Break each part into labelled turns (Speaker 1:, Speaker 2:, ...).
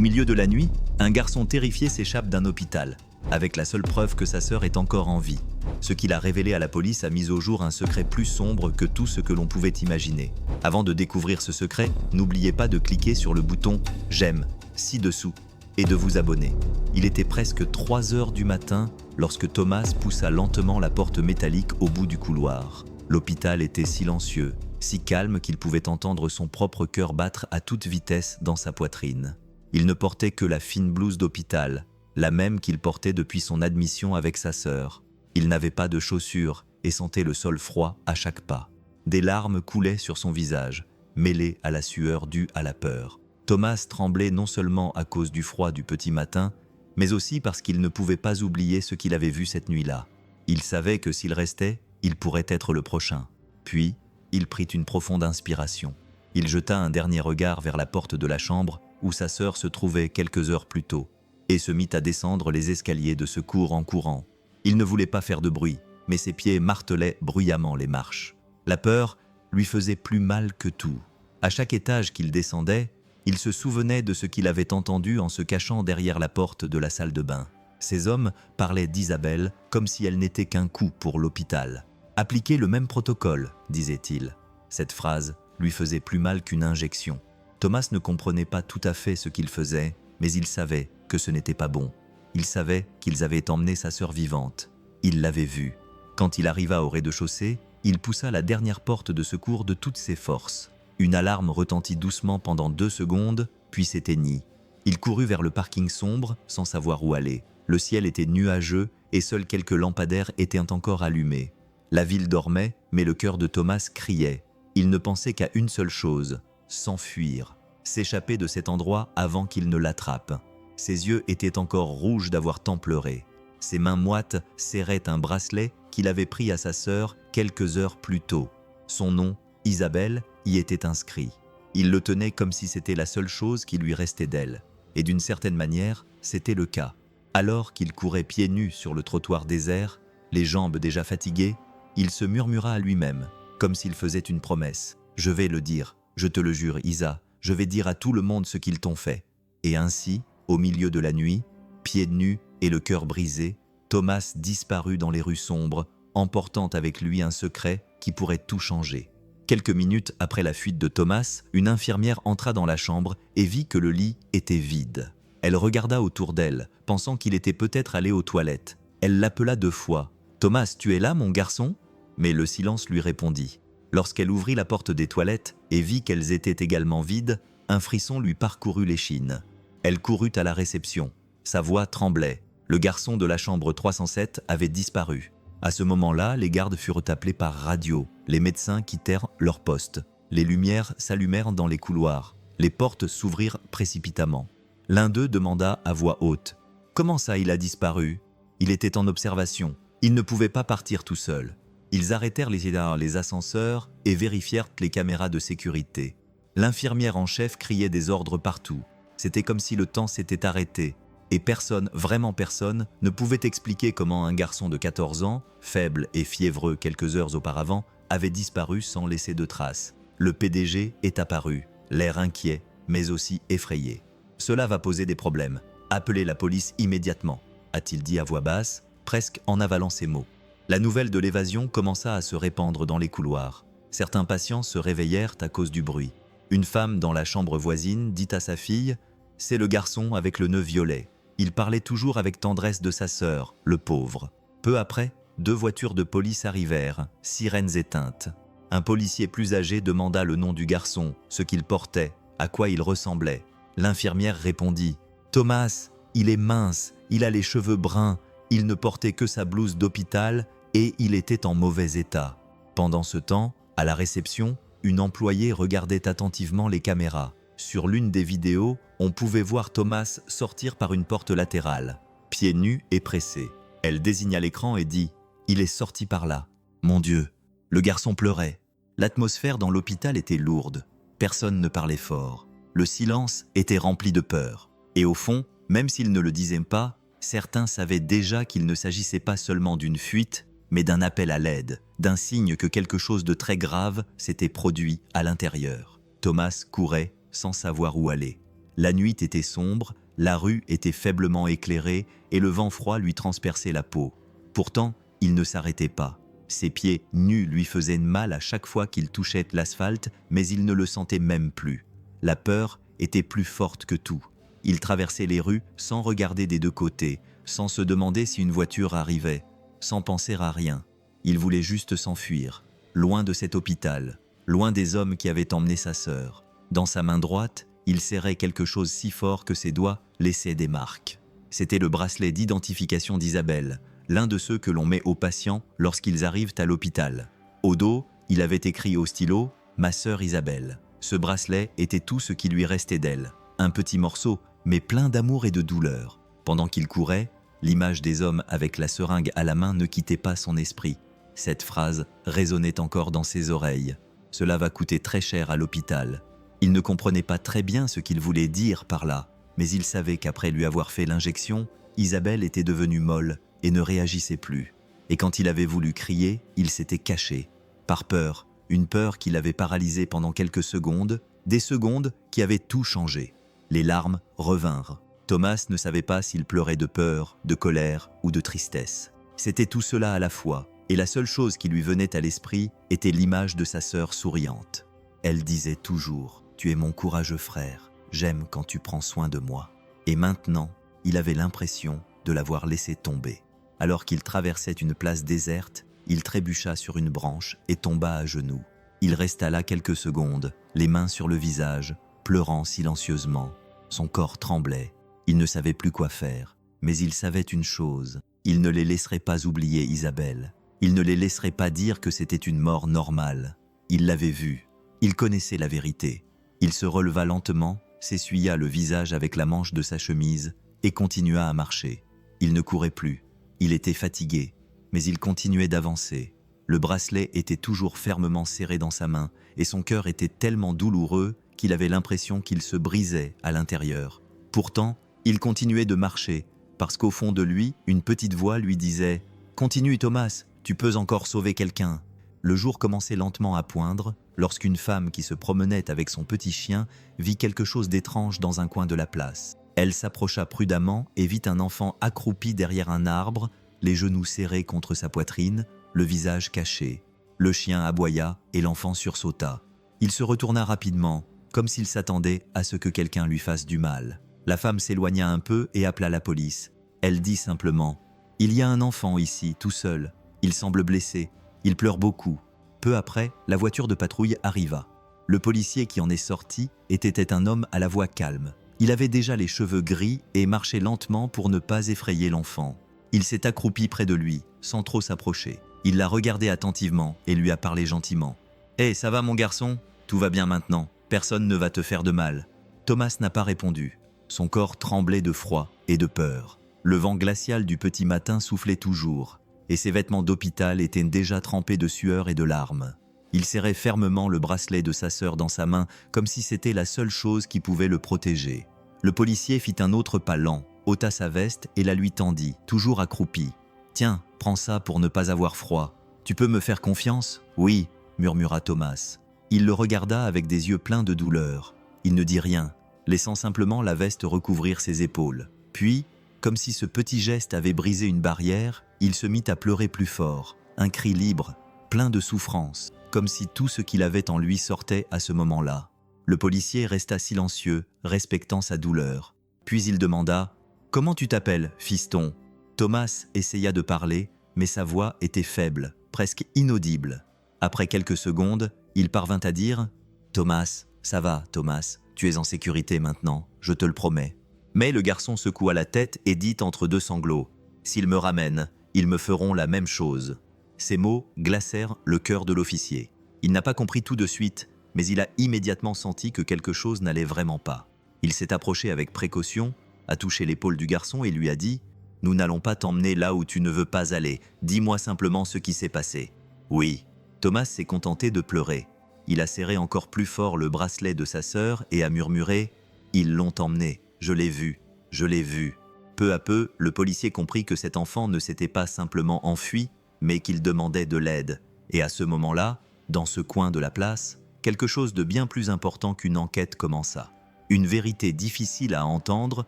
Speaker 1: milieu de la nuit, un garçon terrifié s'échappe d'un hôpital, avec la seule preuve que sa sœur est encore en vie. Ce qu'il a révélé à la police a mis au jour un secret plus sombre que tout ce que l'on pouvait imaginer. Avant de découvrir ce secret, n'oubliez pas de cliquer sur le bouton « J'aime » ci-dessous et de vous abonner. Il était presque 3 heures du matin lorsque Thomas poussa lentement la porte métallique au bout du couloir. L'hôpital était silencieux, si calme qu'il pouvait entendre son propre cœur battre à toute vitesse dans sa poitrine. Il ne portait que la fine blouse d'hôpital, la même qu'il portait depuis son admission avec sa sœur. Il n'avait pas de chaussures et sentait le sol froid à chaque pas. Des larmes coulaient sur son visage, mêlées à la sueur due à la peur. Thomas tremblait non seulement à cause du froid du petit matin, mais aussi parce qu'il ne pouvait pas oublier ce qu'il avait vu cette nuit-là. Il savait que s'il restait, il pourrait être le prochain. Puis, il prit une profonde inspiration. Il jeta un dernier regard vers la porte de la chambre où sa sœur se trouvait quelques heures plus tôt, et se mit à descendre les escaliers de secours en courant. Il ne voulait pas faire de bruit, mais ses pieds martelaient bruyamment les marches. La peur lui faisait plus mal que tout. À chaque étage qu'il descendait, il se souvenait de ce qu'il avait entendu en se cachant derrière la porte de la salle de bain. Ces hommes parlaient d'Isabelle comme si elle n'était qu'un coup pour l'hôpital. « Appliquez le même protocole », disait-il. Cette phrase lui faisait plus mal qu'une injection. Thomas ne comprenait pas tout à fait ce qu'il faisait, mais il savait que ce n'était pas bon. Il savait qu'ils avaient emmené sa sœur vivante. Il l'avait vue. Quand il arriva au rez-de-chaussée, il poussa la dernière porte de secours de toutes ses forces. Une alarme retentit doucement pendant 2 secondes, puis s'éteignit. Il courut vers le parking sombre, sans savoir où aller. Le ciel était nuageux et seuls quelques lampadaires étaient encore allumés. La ville dormait, mais le cœur de Thomas criait. Il ne pensait qu'à une seule chose, s'enfuir, s'échapper de cet endroit avant qu'il ne l'attrape. Ses yeux étaient encore rouges d'avoir tant pleuré. Ses mains moites serraient un bracelet qu'il avait pris à sa sœur quelques heures plus tôt. Son nom, Isabelle, y était inscrit. Il le tenait comme si c'était la seule chose qui lui restait d'elle. Et d'une certaine manière, c'était le cas. Alors qu'il courait pieds nus sur le trottoir désert, les jambes déjà fatiguées, il se murmura à lui-même, comme s'il faisait une promesse. « Je vais le dire, je te le jure, Isa, je vais dire à tout le monde ce qu'ils t'ont fait. » Et ainsi, au milieu de la nuit, pieds nus et le cœur brisé, Thomas disparut dans les rues sombres, emportant avec lui un secret qui pourrait tout changer. Quelques minutes après la fuite de Thomas, une infirmière entra dans la chambre et vit que le lit était vide. Elle regarda autour d'elle, pensant qu'il était peut-être allé aux toilettes. Elle l'appela 2 fois. « Thomas, tu es là, mon garçon ?» Mais le silence lui répondit. Lorsqu'elle ouvrit la porte des toilettes et vit qu'elles étaient également vides, un frisson lui parcourut l'échine. Elle courut à la réception. Sa voix tremblait. Le garçon de la chambre 307 avait disparu. À ce moment-là, les gardes furent appelés par radio. Les médecins quittèrent leur poste. Les lumières s'allumèrent dans les couloirs. Les portes s'ouvrirent précipitamment. L'un d'eux demanda à voix haute. « Comment ça, il a disparu ?» Il était en observation. Il ne pouvait pas partir tout seul. Ils arrêtèrent les ascenseurs et vérifièrent les caméras de sécurité. L'infirmière en chef criait des ordres partout. C'était comme si le temps s'était arrêté. Et personne, vraiment personne, ne pouvait expliquer comment un garçon de 14 ans, faible et fiévreux quelques heures auparavant, avait disparu sans laisser de traces. Le PDG est apparu, l'air inquiet, mais aussi effrayé. « Cela va poser des problèmes. Appelez la police immédiatement », a-t-il dit à voix basse, presque en avalant ses mots. La nouvelle de l'évasion commença à se répandre dans les couloirs. Certains patients se réveillèrent à cause du bruit. Une femme dans la chambre voisine dit à sa fille « C'est le garçon avec le nœud violet. Il parlait toujours avec tendresse de sa sœur, le pauvre. » Peu après, 2 voitures de police arrivèrent, sirènes éteintes. Un policier plus âgé demanda le nom du garçon, ce qu'il portait, à quoi il ressemblait. L'infirmière répondit « Thomas, il est mince, il a les cheveux bruns, il ne portait que sa blouse d'hôpital et il était en mauvais état. » Pendant ce temps, à la réception, une employée regardait attentivement les caméras. Sur l'une des vidéos, on pouvait voir Thomas sortir par une porte latérale, pieds nus et pressés. Elle désigna l'écran et dit « Il est sorti par là. » Mon Dieu, le garçon pleurait. L'atmosphère dans l'hôpital était lourde. Personne ne parlait fort. Le silence était rempli de peur. Et au fond, même s'ils ne le disaient pas, certains savaient déjà qu'il ne s'agissait pas seulement d'une fuite, mais d'un appel à l'aide, d'un signe que quelque chose de très grave s'était produit à l'intérieur. Thomas courait sans savoir où aller. La nuit était sombre, la rue était faiblement éclairée et le vent froid lui transperçait la peau. Pourtant, il ne s'arrêtait pas. Ses pieds nus lui faisaient mal à chaque fois qu'il touchait l'asphalte, mais il ne le sentait même plus. La peur était plus forte que tout. Il traversait les rues sans regarder des deux côtés, sans se demander si une voiture arrivait, sans penser à rien. Il voulait juste s'enfuir, loin de cet hôpital, loin des hommes qui avaient emmené sa sœur. Dans sa main droite, il serrait quelque chose si fort que ses doigts laissaient des marques. C'était le bracelet d'identification d'Isabelle, l'un de ceux que l'on met aux patients lorsqu'ils arrivent à l'hôpital. Au dos, il avait écrit au stylo « Ma sœur Isabelle ». Ce bracelet était tout ce qui lui restait d'elle. Un petit morceau, mais plein d'amour et de douleur. Pendant qu'il courait, l'image des hommes avec la seringue à la main ne quittait pas son esprit. Cette phrase résonnait encore dans ses oreilles. Cela va coûter très cher à l'hôpital. Il ne comprenait pas très bien ce qu'il voulait dire par là, mais il savait qu'après lui avoir fait l'injection, Isabelle était devenue molle et ne réagissait plus. Et quand il avait voulu crier, il s'était caché. Par peur, une peur qui l'avait paralysé pendant quelques secondes, des secondes qui avaient tout changé. Les larmes revinrent. Thomas ne savait pas s'il pleurait de peur, de colère ou de tristesse. C'était tout cela à la fois, et la seule chose qui lui venait à l'esprit était l'image de sa sœur souriante. Elle disait toujours « Tu es mon courageux frère, j'aime quand tu prends soin de moi ». Et maintenant, il avait l'impression de l'avoir laissé tomber. Alors qu'il traversait une place déserte, il trébucha sur une branche et tomba à genoux. Il resta là quelques secondes, les mains sur le visage, pleurant silencieusement. Son corps tremblait. Il ne savait plus quoi faire. Mais il savait une chose, il ne les laisserait pas oublier Isabelle. Il ne les laisserait pas dire que c'était une mort normale. Il l'avait vue. Il connaissait la vérité. Il se releva lentement, s'essuya le visage avec la manche de sa chemise et continua à marcher. Il ne courait plus. Il était fatigué, mais il continuait d'avancer. Le bracelet était toujours fermement serré dans sa main et son cœur était tellement douloureux qu'il avait l'impression qu'il se brisait à l'intérieur. Pourtant, il continuait de marcher parce qu'au fond de lui, une petite voix lui disait « Continue Thomas, tu peux encore sauver quelqu'un ». Le jour commençait lentement à poindre lorsqu'une femme qui se promenait avec son petit chien vit quelque chose d'étrange dans un coin de la place. Elle s'approcha prudemment et vit un enfant accroupi derrière un arbre, les genoux serrés contre sa poitrine, le visage caché. Le chien aboya et l'enfant sursauta. Il se retourna rapidement, comme s'il s'attendait à ce que quelqu'un lui fasse du mal. La femme s'éloigna un peu et appela la police. Elle dit simplement « Il y a un enfant ici, tout seul. Il semble blessé. Il pleure beaucoup. » Peu après, la voiture de patrouille arriva. Le policier qui en est sorti était un homme à la voix calme. Il avait déjà les cheveux gris et marchait lentement pour ne pas effrayer l'enfant. Il s'est accroupi près de lui, sans trop s'approcher. Il l'a regardé attentivement et lui a parlé gentiment. « Hé, ça va mon garçon? Tout va bien maintenant. Personne ne va te faire de mal. » Thomas n'a pas répondu. Son corps tremblait de froid et de peur. Le vent glacial du petit matin soufflait toujours, et ses vêtements d'hôpital étaient déjà trempés de sueur et de larmes. Il serrait fermement le bracelet de sa sœur dans sa main, comme si c'était la seule chose qui pouvait le protéger. Le policier fit un autre pas lent, ôta sa veste et la lui tendit, toujours accroupi. « Tiens, prends ça pour ne pas avoir froid. Tu peux me faire confiance ?»« Oui, » murmura Thomas. Il le regarda avec des yeux pleins de douleur. Il ne dit rien, laissant simplement la veste recouvrir ses épaules. Puis, comme si ce petit geste avait brisé une barrière, il se mit à pleurer plus fort, un cri libre, plein de souffrance, comme si tout ce qu'il avait en lui sortait à ce moment-là. Le policier resta silencieux, respectant sa douleur. Puis il demanda « Comment tu t'appelles, fiston ?» Thomas essaya de parler, mais sa voix était faible, presque inaudible. Après quelques secondes, il parvint à dire « Thomas, ça va, Thomas, tu es en sécurité maintenant, je te le promets. » Mais le garçon secoua la tête et dit entre deux sanglots « S'ils me ramènent, ils me feront la même chose. » Ces mots glacèrent le cœur de l'officier. Il n'a pas compris tout de suite, mais il a immédiatement senti que quelque chose n'allait vraiment pas. Il s'est approché avec précaution, a touché l'épaule du garçon et lui a dit « Nous n'allons pas t'emmener là où tu ne veux pas aller. Dis-moi simplement ce qui s'est passé. » Oui. Thomas s'est contenté de pleurer. Il a serré encore plus fort le bracelet de sa sœur et a murmuré « Ils l'ont emmené. Je l'ai vu. Je l'ai vu. » Peu à peu, le policier comprit que cet enfant ne s'était pas simplement enfui, mais qu'il demandait de l'aide. Et à ce moment-là, dans ce coin de la place, quelque chose de bien plus important qu'une enquête commença. Une vérité difficile à entendre,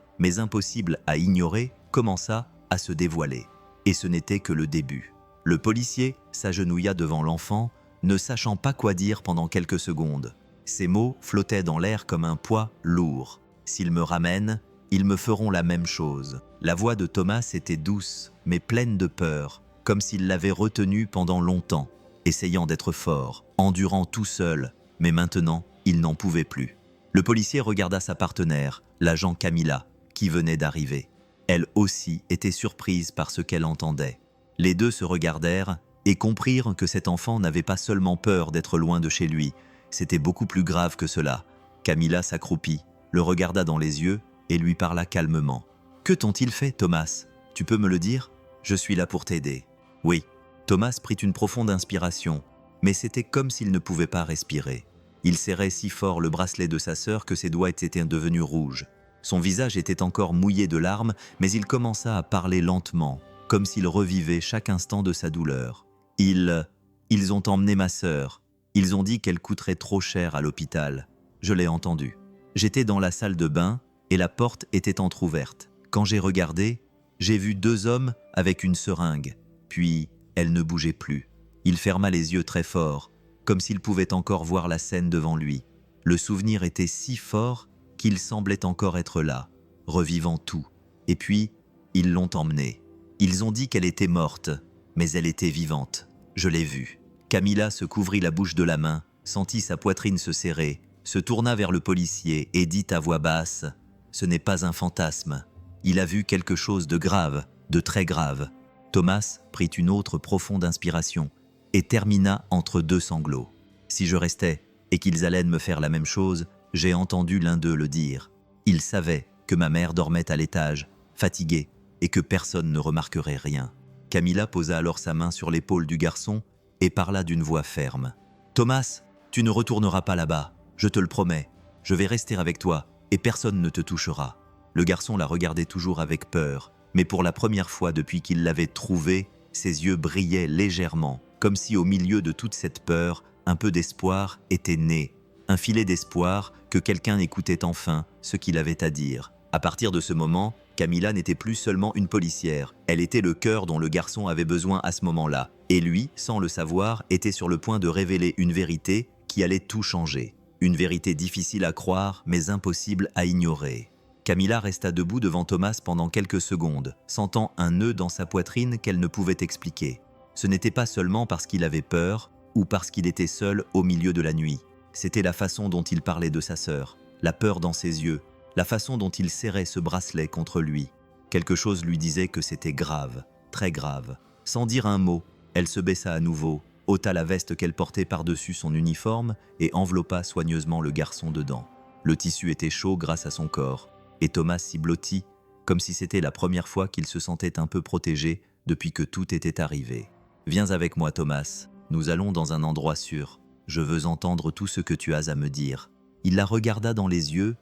Speaker 1: mais impossible à ignorer, commença à se dévoiler. Et ce n'était que le début. Le policier s'agenouilla devant l'enfant, ne sachant pas quoi dire pendant quelques secondes. Ces mots flottaient dans l'air comme un poids lourd. « S'ils me ramènent, ils me feront la même chose. » La voix de Thomas était douce, mais pleine de peur, comme s'il l'avait retenu pendant longtemps, essayant d'être fort, endurant tout seul, mais maintenant, il n'en pouvait plus. Le policier regarda sa partenaire, l'agent Camilla, qui venait d'arriver. Elle aussi était surprise par ce qu'elle entendait. Les deux se regardèrent et comprirent que cet enfant n'avait pas seulement peur d'être loin de chez lui, c'était beaucoup plus grave que cela. Camilla s'accroupit, le regarda dans les yeux et lui parla calmement. « Que t'ont-ils fait, Thomas? Tu peux me le dire? Je suis là pour t'aider. » Oui, Thomas prit une profonde inspiration, mais c'était comme s'il ne pouvait pas respirer. Il serrait si fort le bracelet de sa sœur que ses doigts étaient devenus rouges. Son visage était encore mouillé de larmes, mais il commença à parler lentement, comme s'il revivait chaque instant de sa douleur. « Ils ont emmené ma sœur. Ils ont dit qu'elle coûterait trop cher à l'hôpital. Je l'ai entendu. J'étais dans la salle de bain et la porte était entr'ouverte. Quand j'ai regardé, j'ai vu 2 hommes avec une seringue. Puis, elle ne bougeait plus. Il ferma les yeux très fort, comme s'il pouvait encore voir la scène devant lui. Le souvenir était si fort qu'il semblait encore être là, revivant tout. Et puis, ils l'ont emmenée. Ils ont dit qu'elle était morte, mais elle était vivante. Je l'ai vue. » Camilla se couvrit la bouche de la main, sentit sa poitrine se serrer, se tourna vers le policier et dit à voix basse « Ce n'est pas un fantasme. Il a vu quelque chose de grave, de très grave. » Thomas prit une autre profonde inspiration et termina entre 2 sanglots. « Si je restais et qu'ils allaient me faire la même chose, j'ai entendu l'un d'eux le dire. Il savait que ma mère dormait à l'étage, fatiguée, et que personne ne remarquerait rien. » Camilla posa alors sa main sur l'épaule du garçon et parla d'une voix ferme. « Thomas, tu ne retourneras pas là-bas, je te le promets. Je vais rester avec toi et personne ne te touchera. » Le garçon la regardait toujours avec peur, mais pour la première fois depuis qu'il l'avait trouvée, ses yeux brillaient légèrement, comme si au milieu de toute cette peur, un peu d'espoir était né. Un filet d'espoir que quelqu'un écoutait enfin ce qu'il avait à dire. À partir de ce moment, Camilla n'était plus seulement une policière, elle était le cœur dont le garçon avait besoin à ce moment-là. Et lui, sans le savoir, était sur le point de révéler une vérité qui allait tout changer. Une vérité difficile à croire, mais impossible à ignorer. Camilla resta debout devant Thomas pendant quelques secondes, sentant un nœud dans sa poitrine qu'elle ne pouvait expliquer. Ce n'était pas seulement parce qu'il avait peur ou parce qu'il était seul au milieu de la nuit. C'était la façon dont il parlait de sa sœur, la peur dans ses yeux, la façon dont il serrait ce bracelet contre lui. Quelque chose lui disait que c'était grave, très grave. Sans dire un mot, elle se baissa à nouveau, ôta la veste qu'elle portait par-dessus son uniforme et enveloppa soigneusement le garçon dedans. Le tissu était chaud grâce à son corps, et Thomas s'y blottit, comme si c'était la première fois qu'il se sentait un peu protégé depuis que tout était arrivé. « Viens avec moi, Thomas. Nous allons dans un endroit sûr. Je veux entendre tout ce que tu as à me dire. » Il la regarda dans les yeux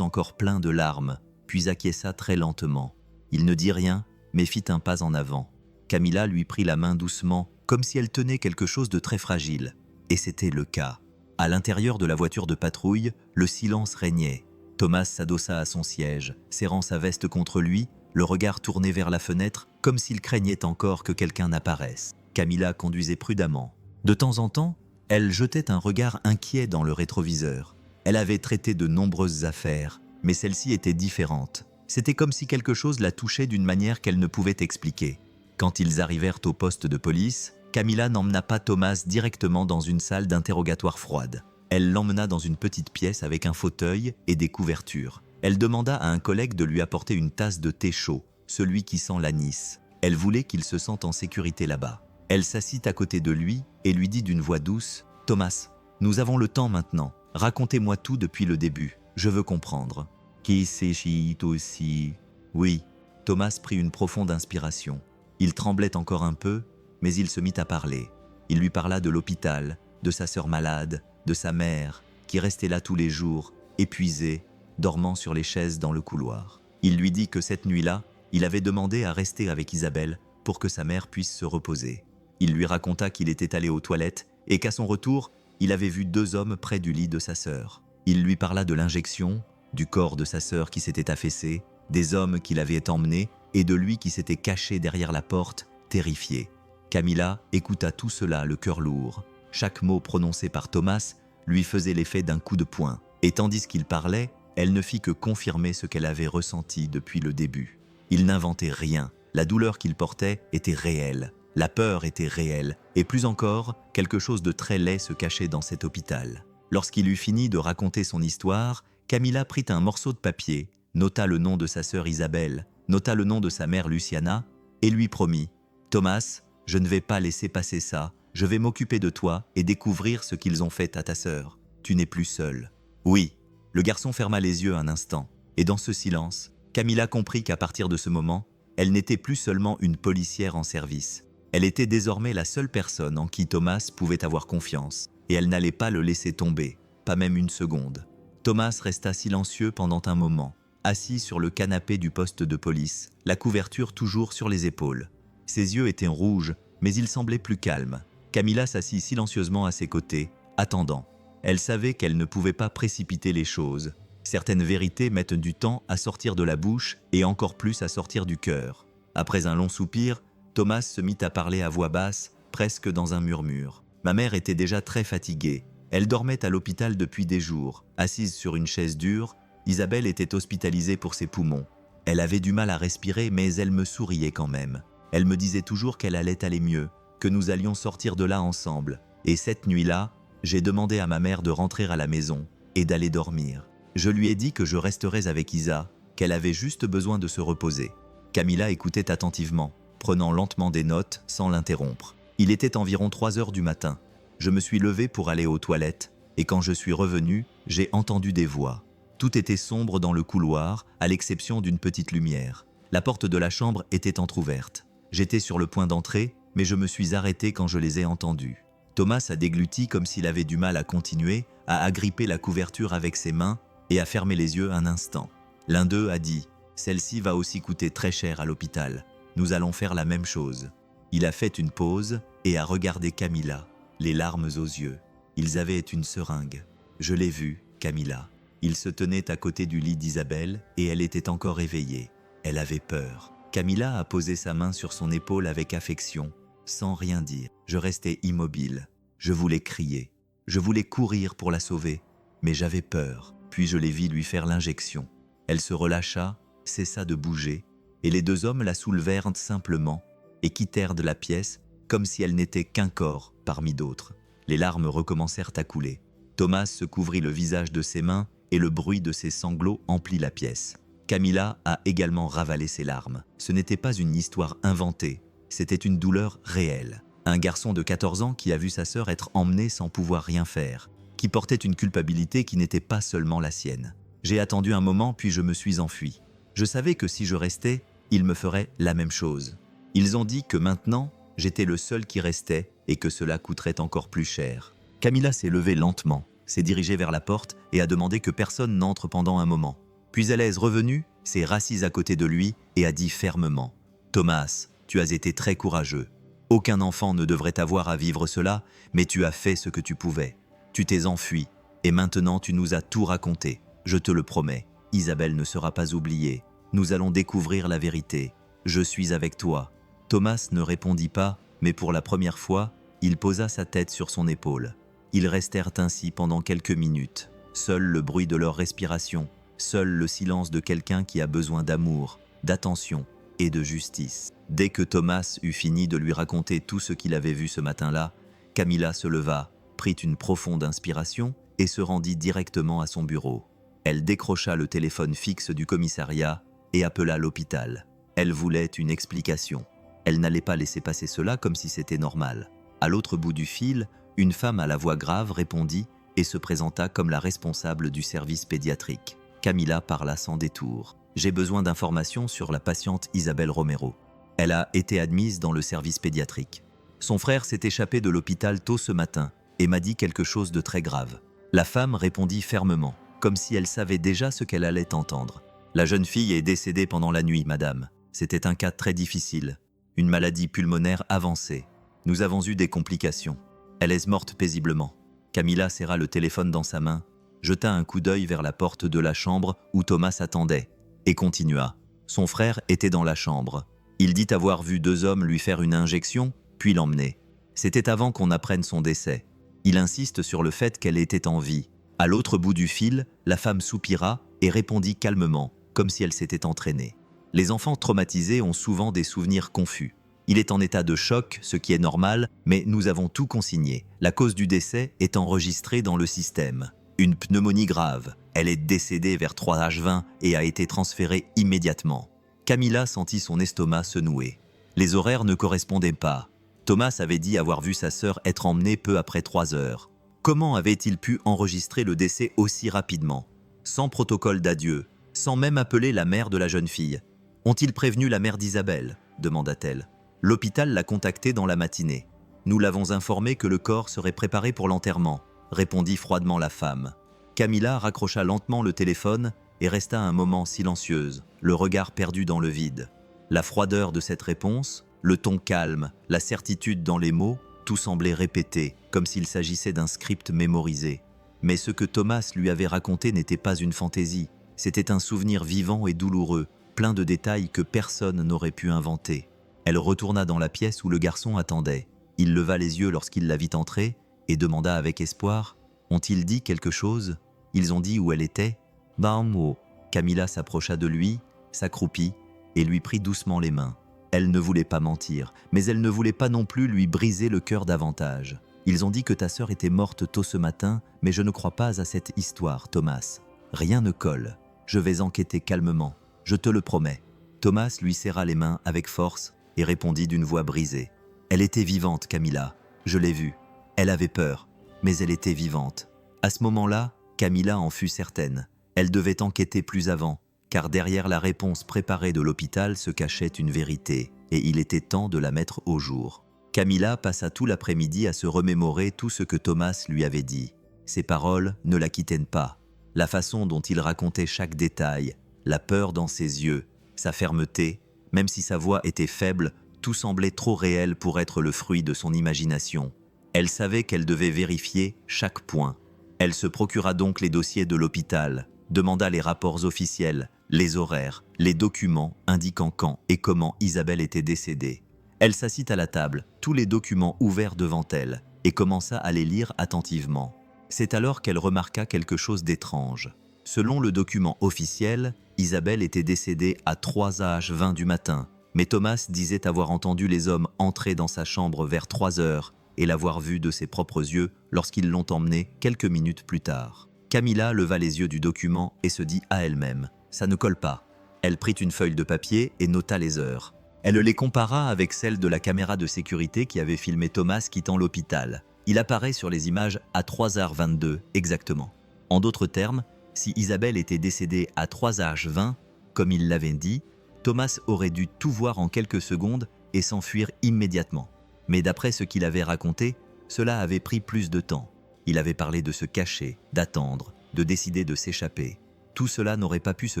Speaker 1: encore pleins de larmes, puis acquiesça très lentement. Il ne dit rien, mais fit un pas en avant. Camilla lui prit la main doucement, comme si elle tenait quelque chose de très fragile. Et c'était le cas. À l'intérieur de la voiture de patrouille, le silence régnait. Thomas s'adossa à son siège, serrant sa veste contre lui, le regard tourné vers la fenêtre, comme s'il craignait encore que quelqu'un n'apparaisse. Camilla conduisait prudemment. De temps en temps, elle jetait un regard inquiet dans le rétroviseur. Elle avait traité de nombreuses affaires, mais celle-ci était différente. C'était comme si quelque chose la touchait d'une manière qu'elle ne pouvait expliquer. Quand ils arrivèrent au poste de police, Camilla n'emmena pas Thomas directement dans une salle d'interrogatoire froide. Elle l'emmena dans une petite pièce avec un fauteuil et des couvertures. Elle demanda à un collègue de lui apporter une tasse de thé chaud, celui qui sent l'anis. Elle voulait qu'il se sente en sécurité là-bas. Elle s'assit à côté de lui et lui dit d'une voix douce « Thomas, nous avons le temps maintenant. Racontez-moi tout depuis le début. Je veux comprendre. » « Qui s'échit aussi ?» Oui, Thomas prit une profonde inspiration. Il tremblait encore un peu, mais il se mit à parler. Il lui parla de l'hôpital, de sa sœur malade, de sa mère, qui restait là tous les jours, épuisée, dormant sur les chaises dans le couloir. Il lui dit que cette nuit-là, il avait demandé à rester avec Isabelle pour que sa mère puisse se reposer. Il lui raconta qu'il était allé aux toilettes et qu'à son retour, il avait vu 2 hommes près du lit de sa sœur. Il lui parla de l'injection du corps de sa sœur qui s'était affaissé, des hommes qui l'avaient emmené et de lui qui s'était caché derrière la porte, terrifié. Camilla écouta tout cela, le cœur lourd. Chaque mot prononcé par Thomas lui faisait l'effet d'un coup de poing, et tandis qu'il parlait, elle ne fit que confirmer ce qu'elle avait ressenti depuis le début. Il n'inventait rien, la douleur qu'il portait était réelle, la peur était réelle, et plus encore, quelque chose de très laid se cachait dans cet hôpital. Lorsqu'il eut fini de raconter son histoire, Camilla prit un morceau de papier, nota le nom de sa sœur Isabelle, nota le nom de sa mère Luciana, et lui promit « Thomas, je ne vais pas laisser passer ça, je vais m'occuper de toi et découvrir ce qu'ils ont fait à ta sœur. Tu n'es plus seul. » Oui, le garçon ferma les yeux un instant, et dans ce silence, Camilla comprit qu'à partir de ce moment, elle n'était plus seulement une policière en service. Elle était désormais la seule personne en qui Thomas pouvait avoir confiance, et elle n'allait pas le laisser tomber, pas même une seconde. Thomas resta silencieux pendant un moment, assis sur le canapé du poste de police, la couverture toujours sur les épaules. Ses yeux étaient rouges, mais il semblait plus calme. Camilla s'assit silencieusement à ses côtés, attendant. Elle savait qu'elle ne pouvait pas précipiter les choses. Certaines vérités mettent du temps à sortir de la bouche et encore plus à sortir du cœur. Après un long soupir, Thomas se mit à parler à voix basse, presque dans un murmure. Ma mère était déjà très fatiguée. Elle dormait à l'hôpital depuis des jours. Assise sur une chaise dure, Isabelle était hospitalisée pour ses poumons. Elle avait du mal à respirer, mais elle me souriait quand même. Elle me disait toujours qu'elle allait aller mieux, que nous allions sortir de là ensemble. Et cette nuit-là, j'ai demandé à ma mère de rentrer à la maison et d'aller dormir. Je lui ai dit que je resterais avec Isa, qu'elle avait juste besoin de se reposer. Camilla écoutait attentivement, prenant lentement des notes sans l'interrompre. Il était environ 3 heures du matin. Je me suis levé pour aller aux toilettes, et quand je suis revenu, j'ai entendu des voix. Tout était sombre dans le couloir, à l'exception d'une petite lumière. La porte de la chambre était entr'ouverte. J'étais sur le point d'entrer, mais je me suis arrêté quand je les ai entendus. Thomas a dégluti comme s'il avait du mal à continuer, à agripper la couverture avec ses mains et à fermer les yeux un instant. L'un d'eux a dit « Celle-ci va aussi coûter très cher à l'hôpital. Nous allons faire la même chose. » Il a fait une pause et a regardé Camilla, les larmes aux yeux. Ils avaient une seringue. Je l'ai vue, Camilla. Il se tenait à côté du lit d'Isabelle et elle était encore éveillée. Elle avait peur. Camilla a posé sa main sur son épaule avec affection, sans rien dire. Je restais immobile. Je voulais crier. Je voulais courir pour la sauver, mais j'avais peur. Puis je les vis lui faire l'injection. Elle se relâcha, cessa de bouger, et les 2 hommes la soulevèrent simplement et quittèrent de la pièce comme si elle n'était qu'un corps parmi d'autres. Les larmes recommencèrent à couler. Thomas se couvrit le visage de ses mains et le bruit de ses sanglots emplit la pièce. Camilla a également ravalé ses larmes. Ce n'était pas une histoire inventée, c'était une douleur réelle. Un garçon de 14 ans qui a vu sa sœur être emmenée sans pouvoir rien faire, qui portait une culpabilité qui n'était pas seulement la sienne. J'ai attendu un moment puis je me suis enfui. Je savais que si je restais, ils me feraient la même chose. Ils ont dit que maintenant, j'étais le seul qui restait et que cela coûterait encore plus cher. Camilla s'est levée lentement, s'est dirigée vers la porte et a demandé que personne n'entre pendant un moment. Puis elle est revenue, s'est rassise à côté de lui et a dit fermement « Thomas, tu as été très courageux. Aucun enfant ne devrait avoir à vivre cela, mais tu as fait ce que tu pouvais. Tu t'es enfui et maintenant tu nous as tout raconté. Je te le promets, Isabelle ne sera pas oubliée. Nous allons découvrir la vérité. Je suis avec toi. » Thomas ne répondit pas, mais pour la première fois, il posa sa tête sur son épaule. Ils restèrent ainsi pendant quelques minutes. Seul le bruit de leur respiration, seul le silence de quelqu'un qui a besoin d'amour, d'attention et de justice. Dès que Thomas eut fini de lui raconter tout ce qu'il avait vu ce matin-là, Camilla se leva, prit une profonde inspiration et se rendit directement à son bureau. Elle décrocha le téléphone fixe du commissariat et appela l'hôpital. Elle voulait une explication. Elle n'allait pas laisser passer cela comme si c'était normal. À l'autre bout du fil, une femme à la voix grave répondit et se présenta comme la responsable du service pédiatrique. Camilla parla sans détour. « J'ai besoin d'informations sur la patiente Isabelle Romero. Elle a été admise dans le service pédiatrique. Son frère s'est échappé de l'hôpital tôt ce matin et m'a dit quelque chose de très grave. » La femme répondit fermement, comme si elle savait déjà ce qu'elle allait entendre. « La jeune fille est décédée pendant la nuit, madame. C'était un cas très difficile. Une maladie pulmonaire avancée. Nous avons eu des complications. Elle est morte paisiblement. » Camilla serra le téléphone dans sa main jeta un coup d'œil vers la porte de la chambre où Thomas attendait, et continua. Son frère était dans la chambre. Il dit avoir vu 2 hommes lui faire une injection, puis l'emmener. C'était avant qu'on apprenne son décès. Il insiste sur le fait qu'elle était en vie. À l'autre bout du fil, la femme soupira et répondit calmement, comme si elle s'était entraînée. Les enfants traumatisés ont souvent des souvenirs confus. Il est en état de choc, ce qui est normal, mais nous avons tout consigné. La cause du décès est enregistrée dans le système. Une pneumonie grave. Elle est décédée vers 3h20 et a été transférée immédiatement. Camilla sentit son estomac se nouer. Les horaires ne correspondaient pas. Thomas avait dit avoir vu sa sœur être emmenée peu après 3 heures. Comment avait-il pu enregistrer le décès aussi rapidement? Sans protocole d'adieu, sans même appeler la mère de la jeune fille. Ont-ils prévenu la mère d'Isabelle? Demanda-t-elle. L'hôpital l'a contacté dans la matinée. Nous l'avons informé que le corps serait préparé pour l'enterrement, répondit froidement la femme. Camilla raccrocha lentement le téléphone et resta un moment silencieuse, le regard perdu dans le vide. La froideur de cette réponse, le ton calme, la certitude dans les mots, tout semblait répété, comme s'il s'agissait d'un script mémorisé. Mais ce que Thomas lui avait raconté n'était pas une fantaisie, c'était un souvenir vivant et douloureux, plein de détails que personne n'aurait pu inventer. Elle retourna dans la pièce où le garçon attendait. Il leva les yeux lorsqu'il la vit entrer et demanda avec espoir « Ont-ils dit quelque chose ? Ils ont dit où elle était ?» Bam. Camilla s'approcha de lui, s'accroupit et lui prit doucement les mains. Elle ne voulait pas mentir, mais elle ne voulait pas non plus lui briser le cœur davantage. « Ils ont dit que ta sœur était morte tôt ce matin, mais je ne crois pas à cette histoire, Thomas. Rien ne colle. Je vais enquêter calmement, je te le promets. » Thomas lui serra les mains avec force et répondit d'une voix brisée. « Elle était vivante, Camilla. Je l'ai vue. Elle avait peur, mais elle était vivante. » À ce moment-là, Camilla en fut certaine. Elle devait enquêter plus avant, car derrière la réponse préparée de l'hôpital se cachait une vérité, et il était temps de la mettre au jour. Camilla passa tout l'après-midi à se remémorer tout ce que Thomas lui avait dit. Ses paroles ne la quittaient pas. La façon dont il racontait chaque détail, la peur dans ses yeux, sa fermeté, même si sa voix était faible, tout semblait trop réel pour être le fruit de son imagination. Elle savait qu'elle devait vérifier chaque point. Elle se procura donc les dossiers de l'hôpital, demanda les rapports officiels, les horaires, les documents indiquant quand et comment Isabelle était décédée. Elle s'assit à la table, tous les documents ouverts devant elle, et commença à les lire attentivement. C'est alors qu'elle remarqua quelque chose d'étrange. Selon le document officiel, Isabelle était décédée à 3h20 du matin, mais Thomas disait avoir entendu les hommes entrer dans sa chambre vers 3 heures et l'avoir vue de ses propres yeux lorsqu'ils l'ont emmenée quelques minutes plus tard. Camilla leva les yeux du document et se dit à elle-même « ça ne colle pas ». Elle prit une feuille de papier et nota les heures. Elle les compara avec celles de la caméra de sécurité qui avait filmé Thomas quittant l'hôpital. Il apparaît sur les images à 3h22 exactement. En d'autres termes, si Isabelle était décédée à 3h20, comme il l'avait dit, Thomas aurait dû tout voir en quelques secondes et s'enfuir immédiatement. Mais d'après ce qu'il avait raconté, cela avait pris plus de temps. Il avait parlé de se cacher, d'attendre, de décider de s'échapper. Tout cela n'aurait pas pu se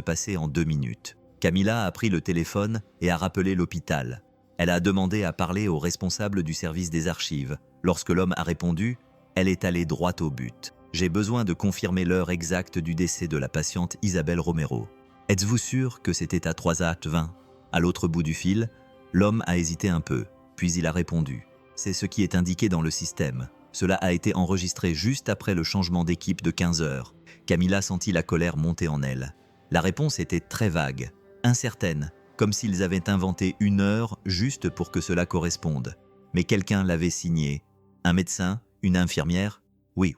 Speaker 1: passer en 2 minutes. Camilla a pris le téléphone et a rappelé l'hôpital. Elle a demandé à parler au responsable du service des archives. Lorsque l'homme a répondu, elle est allée droit au but. « J'ai besoin de confirmer l'heure exacte du décès de la patiente Isabelle Romero. Êtes-vous sûr que c'était à 3h20 ?» À l'autre bout du fil, l'homme a hésité un peu, puis il a répondu. « C'est ce qui est indiqué dans le système. Cela a été enregistré juste après le changement d'équipe de 15 heures. » Camilla sentit la colère monter en elle. La réponse était très vague, incertaine, comme s'ils avaient inventé une heure juste pour que cela corresponde. Mais quelqu'un l'avait signé. Un médecin, une infirmière? Oui,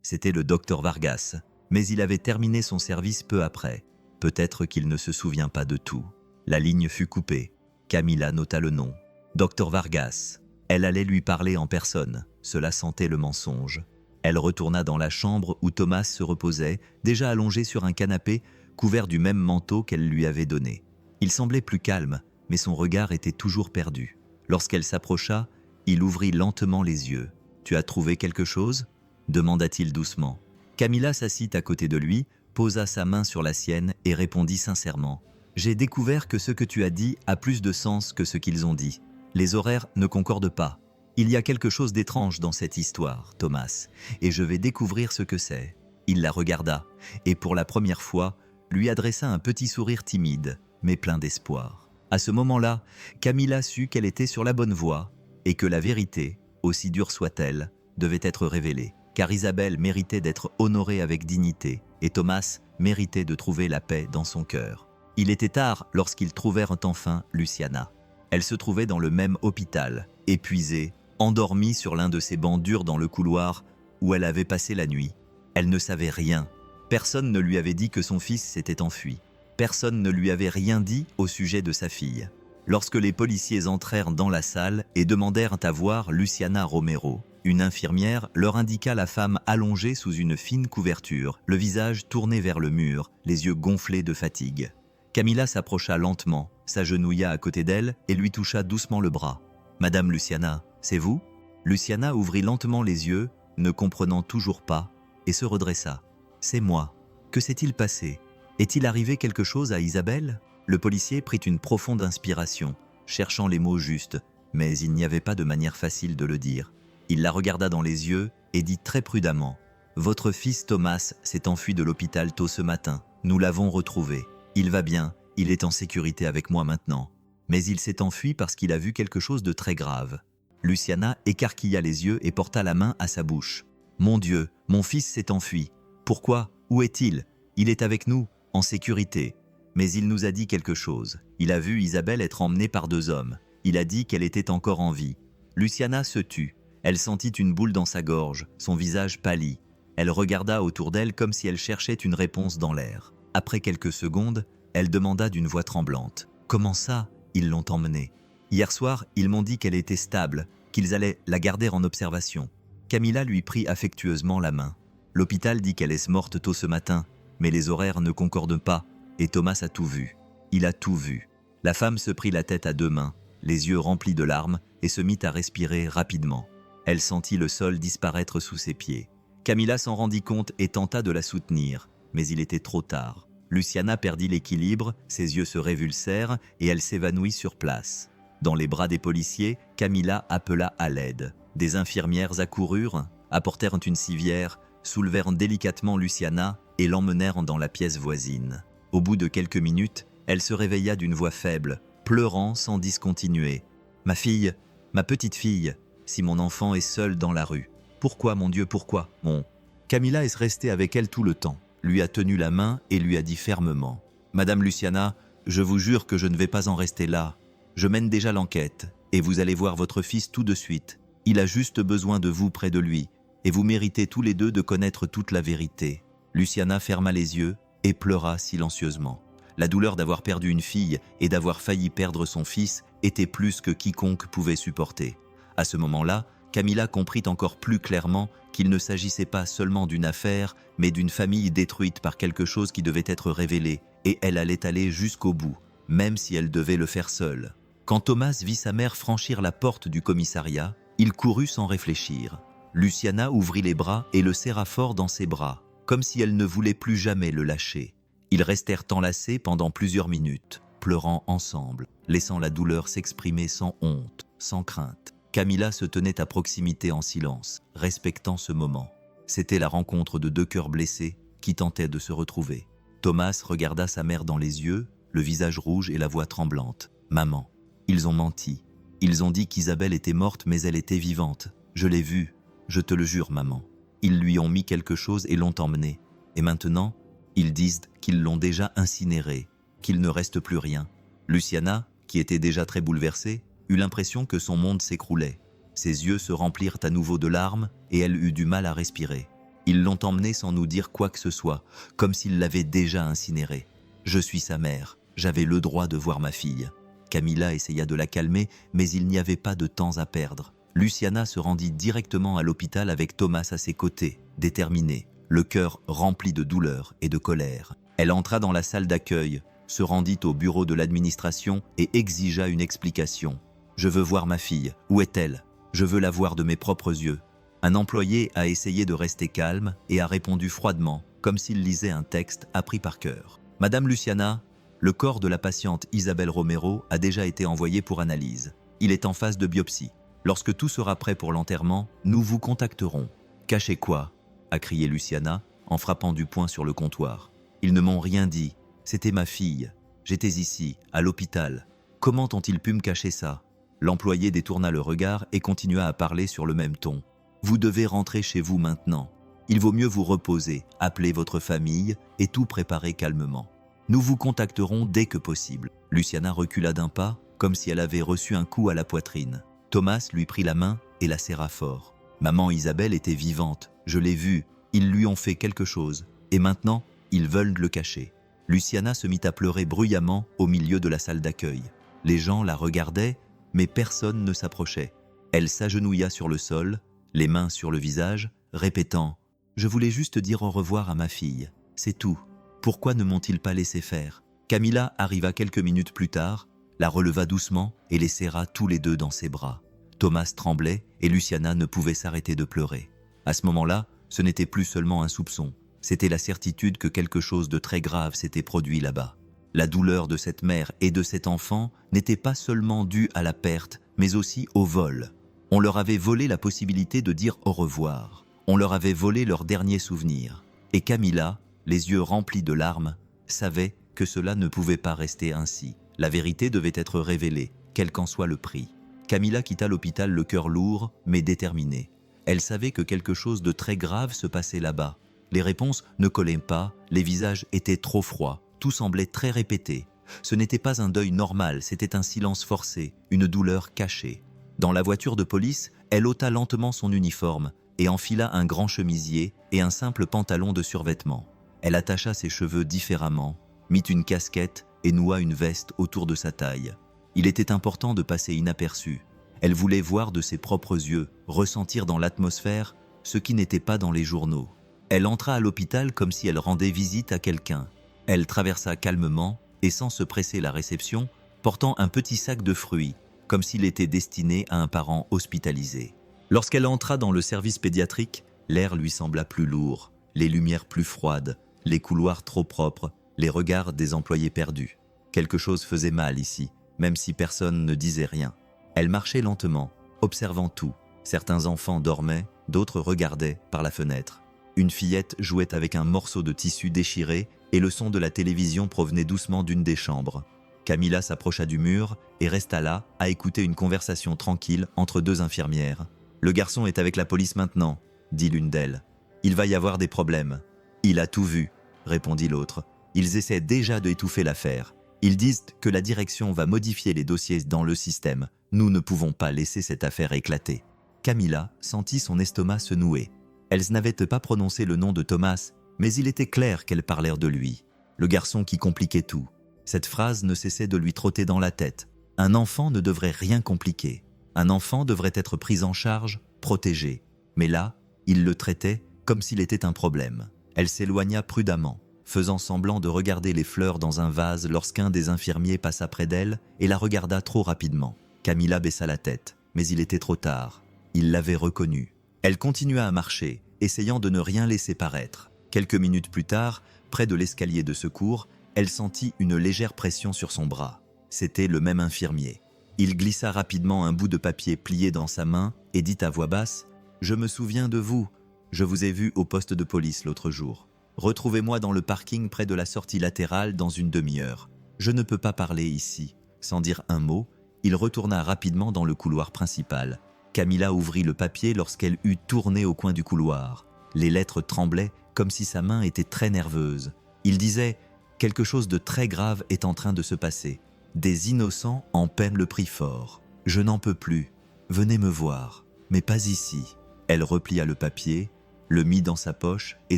Speaker 1: c'était le docteur Vargas. Mais il avait terminé son service peu après. Peut-être qu'il ne se souvient pas de tout. La ligne fut coupée. Camilla nota le nom. Docteur Vargas. Elle allait lui parler en personne. Cela sentait le mensonge. Elle retourna dans la chambre où Thomas se reposait, déjà allongé sur un canapé, couvert du même manteau qu'elle lui avait donné. Il semblait plus calme, mais son regard était toujours perdu. Lorsqu'elle s'approcha, il ouvrit lentement les yeux. « Tu as trouvé quelque chose ?» demanda-t-il doucement. Camilla s'assit à côté de lui, posa sa main sur la sienne et répondit sincèrement. « J'ai découvert que ce que tu as dit a plus de sens que ce qu'ils ont dit. Les horaires ne concordent pas. Il y a quelque chose d'étrange dans cette histoire, Thomas, et je vais découvrir ce que c'est. » Il la regarda et pour la première fois, lui adressa un petit sourire timide, mais plein d'espoir. À ce moment-là, Camilla sut qu'elle était sur la bonne voie et que la vérité, aussi dure soit-elle, devait être révélée. Car Isabelle méritait d'être honorée avec dignité et Thomas méritait de trouver la paix dans son cœur. Il était tard lorsqu'ils trouvèrent enfin Luciana. Elle se trouvait dans le même hôpital, épuisée, endormie sur l'un de ces bancs durs dans le couloir où elle avait passé la nuit. Elle ne savait rien. Personne ne lui avait dit que son fils s'était enfui. Personne ne lui avait rien dit au sujet de sa fille. Lorsque les policiers entrèrent dans la salle et demandèrent à voir Luciana Romero, une infirmière leur indiqua la femme allongée sous une fine couverture, le visage tourné vers le mur, les yeux gonflés de fatigue. Camilla s'approcha lentement, s'agenouilla à côté d'elle et lui toucha doucement le bras. « Madame Luciana, c'est vous ?» Luciana ouvrit lentement les yeux, ne comprenant toujours pas, et se redressa. « C'est moi. Que s'est-il passé? Est-il arrivé quelque chose à Isabelle ?» Le policier prit une profonde inspiration, cherchant les mots justes, mais il n'y avait pas de manière facile de le dire. Il la regarda dans les yeux et dit très prudemment « Votre fils Thomas s'est enfui de l'hôpital tôt ce matin. Nous l'avons retrouvé. Il va bien, il est en sécurité avec moi maintenant. Mais il s'est enfui parce qu'il a vu quelque chose de très grave. » Luciana écarquilla les yeux et porta la main à sa bouche. « Mon Dieu, mon fils s'est enfui. Pourquoi? Où est-il? Il est avec nous, en sécurité. Mais il nous a dit quelque chose. Il a vu Isabelle être emmenée par 2 hommes. Il a dit qu'elle était encore en vie. » Luciana se tut. Elle sentit une boule dans sa gorge, son visage pâlit. Elle regarda autour d'elle comme si elle cherchait une réponse dans l'air. Après quelques secondes, elle demanda d'une voix tremblante. « Comment ça, ils l'ont emmenée? Hier soir, ils m'ont dit qu'elle était stable, qu'ils allaient la garder en observation. » Camilla lui prit affectueusement la main. « L'hôpital dit qu'elle est morte tôt ce matin, mais les horaires ne concordent pas, et Thomas a tout vu. Il a tout vu. » La femme se prit la tête à 2 mains, les yeux remplis de larmes, et se mit à respirer rapidement. Elle sentit le sol disparaître sous ses pieds. Camilla s'en rendit compte et tenta de la soutenir, mais il était trop tard. Luciana perdit l'équilibre, ses yeux se révulsèrent et elle s'évanouit sur place. Dans les bras des policiers, Camilla appela à l'aide. Des infirmières accoururent, apportèrent une civière, soulevèrent délicatement Luciana et l'emmenèrent dans la pièce voisine. Au bout de quelques minutes, elle se réveilla d'une voix faible, pleurant sans discontinuer. « Ma fille, ma petite fille, si mon enfant est seul dans la rue. Pourquoi, mon Dieu, pourquoi, mon... » Camilla est restée avec elle tout le temps, lui a tenu la main et lui a dit fermement « Madame Luciana, je vous jure que je ne vais pas en rester là. Je mène déjà l'enquête, et vous allez voir votre fils tout de suite. Il a juste besoin de vous près de lui, et vous méritez tous les 2 de connaître toute la vérité. » Luciana ferma les yeux et pleura silencieusement. La douleur d'avoir perdu une fille et d'avoir failli perdre son fils était plus que quiconque pouvait supporter. À ce moment-là, Camilla comprit encore plus clairement qu'il ne s'agissait pas seulement d'une affaire, mais d'une famille détruite par quelque chose qui devait être révélé, et elle allait aller jusqu'au bout, même si elle devait le faire seule. Quand Thomas vit sa mère franchir la porte du commissariat, il courut sans réfléchir. Luciana ouvrit les bras et le serra fort dans ses bras, comme si elle ne voulait plus jamais le lâcher. Ils restèrent enlacés pendant plusieurs minutes, pleurant ensemble, laissant la douleur s'exprimer sans honte, sans crainte. Camilla se tenait à proximité en silence, respectant ce moment. C'était la rencontre de 2 cœurs blessés qui tentaient de se retrouver. Thomas regarda sa mère dans les yeux, le visage rouge et la voix tremblante. « Maman, ils ont menti. Ils ont dit qu'Isabelle était morte mais elle était vivante. Je l'ai vue, je te le jure, maman. Ils lui ont mis quelque chose et l'ont emmenée. Et maintenant, ils disent qu'ils l'ont déjà incinérée, qu'il ne reste plus rien. » Luciana, qui était déjà très bouleversée, eut l'impression que son monde s'écroulait. Ses yeux se remplirent à nouveau de larmes et elle eut du mal à respirer. Ils l'ont emmenée sans nous dire quoi que ce soit, comme s'ils l'avaient déjà incinérée. Je suis sa mère, j'avais le droit de voir ma fille. Camilla essaya de la calmer, mais il n'y avait pas de temps à perdre. Luciana se rendit directement à l'hôpital avec Thomas à ses côtés, déterminée, le cœur rempli de douleur et de colère. Elle entra dans la salle d'accueil, se rendit au bureau de l'administration et exigea une explication. « Je veux voir ma fille. Où est-elle? Je veux la voir de mes propres yeux. » Un employé a essayé de rester calme et a répondu froidement, comme s'il lisait un texte appris par cœur. « Madame Luciana, le corps de la patiente Isabelle Romero a déjà été envoyé pour analyse. Il est en phase de biopsie. Lorsque tout sera prêt pour l'enterrement, nous vous contacterons. »« Cachez quoi ?» a crié Luciana, en frappant du poing sur le comptoir. « Ils ne m'ont rien dit. C'était ma fille. J'étais ici, à l'hôpital. Comment ont-ils pu me cacher ça ?» L'employé détourna le regard et continua à parler sur le même ton. « Vous devez rentrer chez vous maintenant. Il vaut mieux vous reposer, appeler votre famille et tout préparer calmement. Nous vous contacterons dès que possible. » Luciana recula d'un pas, comme si elle avait reçu un coup à la poitrine. Thomas lui prit la main et la serra fort. Maman Isabelle était vivante, je l'ai vue, ils lui ont fait quelque chose, et maintenant, ils veulent le cacher. Luciana se mit à pleurer bruyamment au milieu de la salle d'accueil. Les gens la regardaient, mais personne ne s'approchait. Elle s'agenouilla sur le sol, les mains sur le visage, répétant « Je voulais juste dire au revoir à ma fille, c'est tout. Pourquoi ne m'ont-ils pas laissé faire ?» Camilla arriva quelques minutes plus tard, la releva doucement et les serra tous les deux dans ses bras. Thomas tremblait et Luciana ne pouvait s'arrêter de pleurer. À ce moment-là, ce n'était plus seulement un soupçon, c'était la certitude que quelque chose de très grave s'était produit là-bas. La douleur de cette mère et de cet enfant n'était pas seulement due à la perte, mais aussi au vol. On leur avait volé la possibilité de dire au revoir. On leur avait volé leurs derniers souvenirs. Et Camilla, les yeux remplis de larmes, savait que cela ne pouvait pas rester ainsi. La vérité devait être révélée, quel qu'en soit le prix. Camilla quitta l'hôpital le cœur lourd, mais déterminée. Elle savait que quelque chose de très grave se passait là-bas. Les réponses ne collaient pas, les visages étaient trop froids, tout semblait très répété. Ce n'était pas un deuil normal, c'était un silence forcé, une douleur cachée. Dans la voiture de police, elle ôta lentement son uniforme et enfila un grand chemisier et un simple pantalon de survêtement. Elle attacha ses cheveux différemment, mit une casquette et noua une veste autour de sa taille. Il était important de passer inaperçu. Elle voulait voir de ses propres yeux, ressentir dans l'atmosphère ce qui n'était pas dans les journaux. Elle entra à l'hôpital comme si elle rendait visite à quelqu'un. Elle traversa calmement et sans se presser la réception, portant un petit sac de fruits, comme s'il était destiné à un parent hospitalisé. Lorsqu'elle entra dans le service pédiatrique, l'air lui sembla plus lourd, les lumières plus froides, les couloirs trop propres, les regards des employés perdus. Quelque chose faisait mal ici, même si personne ne disait rien. Elle marchait lentement, observant tout. Certains enfants dormaient, d'autres regardaient par la fenêtre. Une fillette jouait avec un morceau de tissu déchiré et le son de la télévision provenait doucement d'une des chambres. Camilla s'approcha du mur et resta là à écouter une conversation tranquille entre deux infirmières. « Le garçon est avec la police maintenant », dit l'une d'elles. « Il va y avoir des problèmes. »« Il a tout vu », répondit l'autre. « Ils essaient déjà d'étouffer l'affaire. Ils disent que la direction va modifier les dossiers dans le système. Nous ne pouvons pas laisser cette affaire éclater. » Camilla sentit son estomac se nouer. Elles n'avaient pas prononcé le nom de Thomas, mais il était clair qu'elles parlèrent de lui. Le garçon qui compliquait tout. Cette phrase ne cessait de lui trotter dans la tête. Un enfant ne devrait rien compliquer. Un enfant devrait être pris en charge, protégé. Mais là, il le traitait comme s'il était un problème. Elle s'éloigna prudemment, faisant semblant de regarder les fleurs dans un vase lorsqu'un des infirmiers passa près d'elle et la regarda trop rapidement. Camilla baissa la tête, mais il était trop tard. Il l'avait reconnue. Elle continua à marcher, essayant de ne rien laisser paraître. Quelques minutes plus tard, près de l'escalier de secours, elle sentit une légère pression sur son bras. C'était le même infirmier. Il glissa rapidement un bout de papier plié dans sa main et dit à voix basse « Je me souviens de vous. Je vous ai vu au poste de police l'autre jour. Retrouvez-moi dans le parking près de la sortie latérale dans une demi-heure. Je ne peux pas parler ici. » Sans dire un mot, il retourna rapidement dans le couloir principal. Camilla ouvrit le papier lorsqu'elle eut tourné au coin du couloir. Les lettres tremblaient comme si sa main était très nerveuse. Il disait « Quelque chose de très grave est en train de se passer. Des innocents en paient le prix fort. Je n'en peux plus. Venez me voir, mais pas ici. » Elle replia le papier, le mit dans sa poche et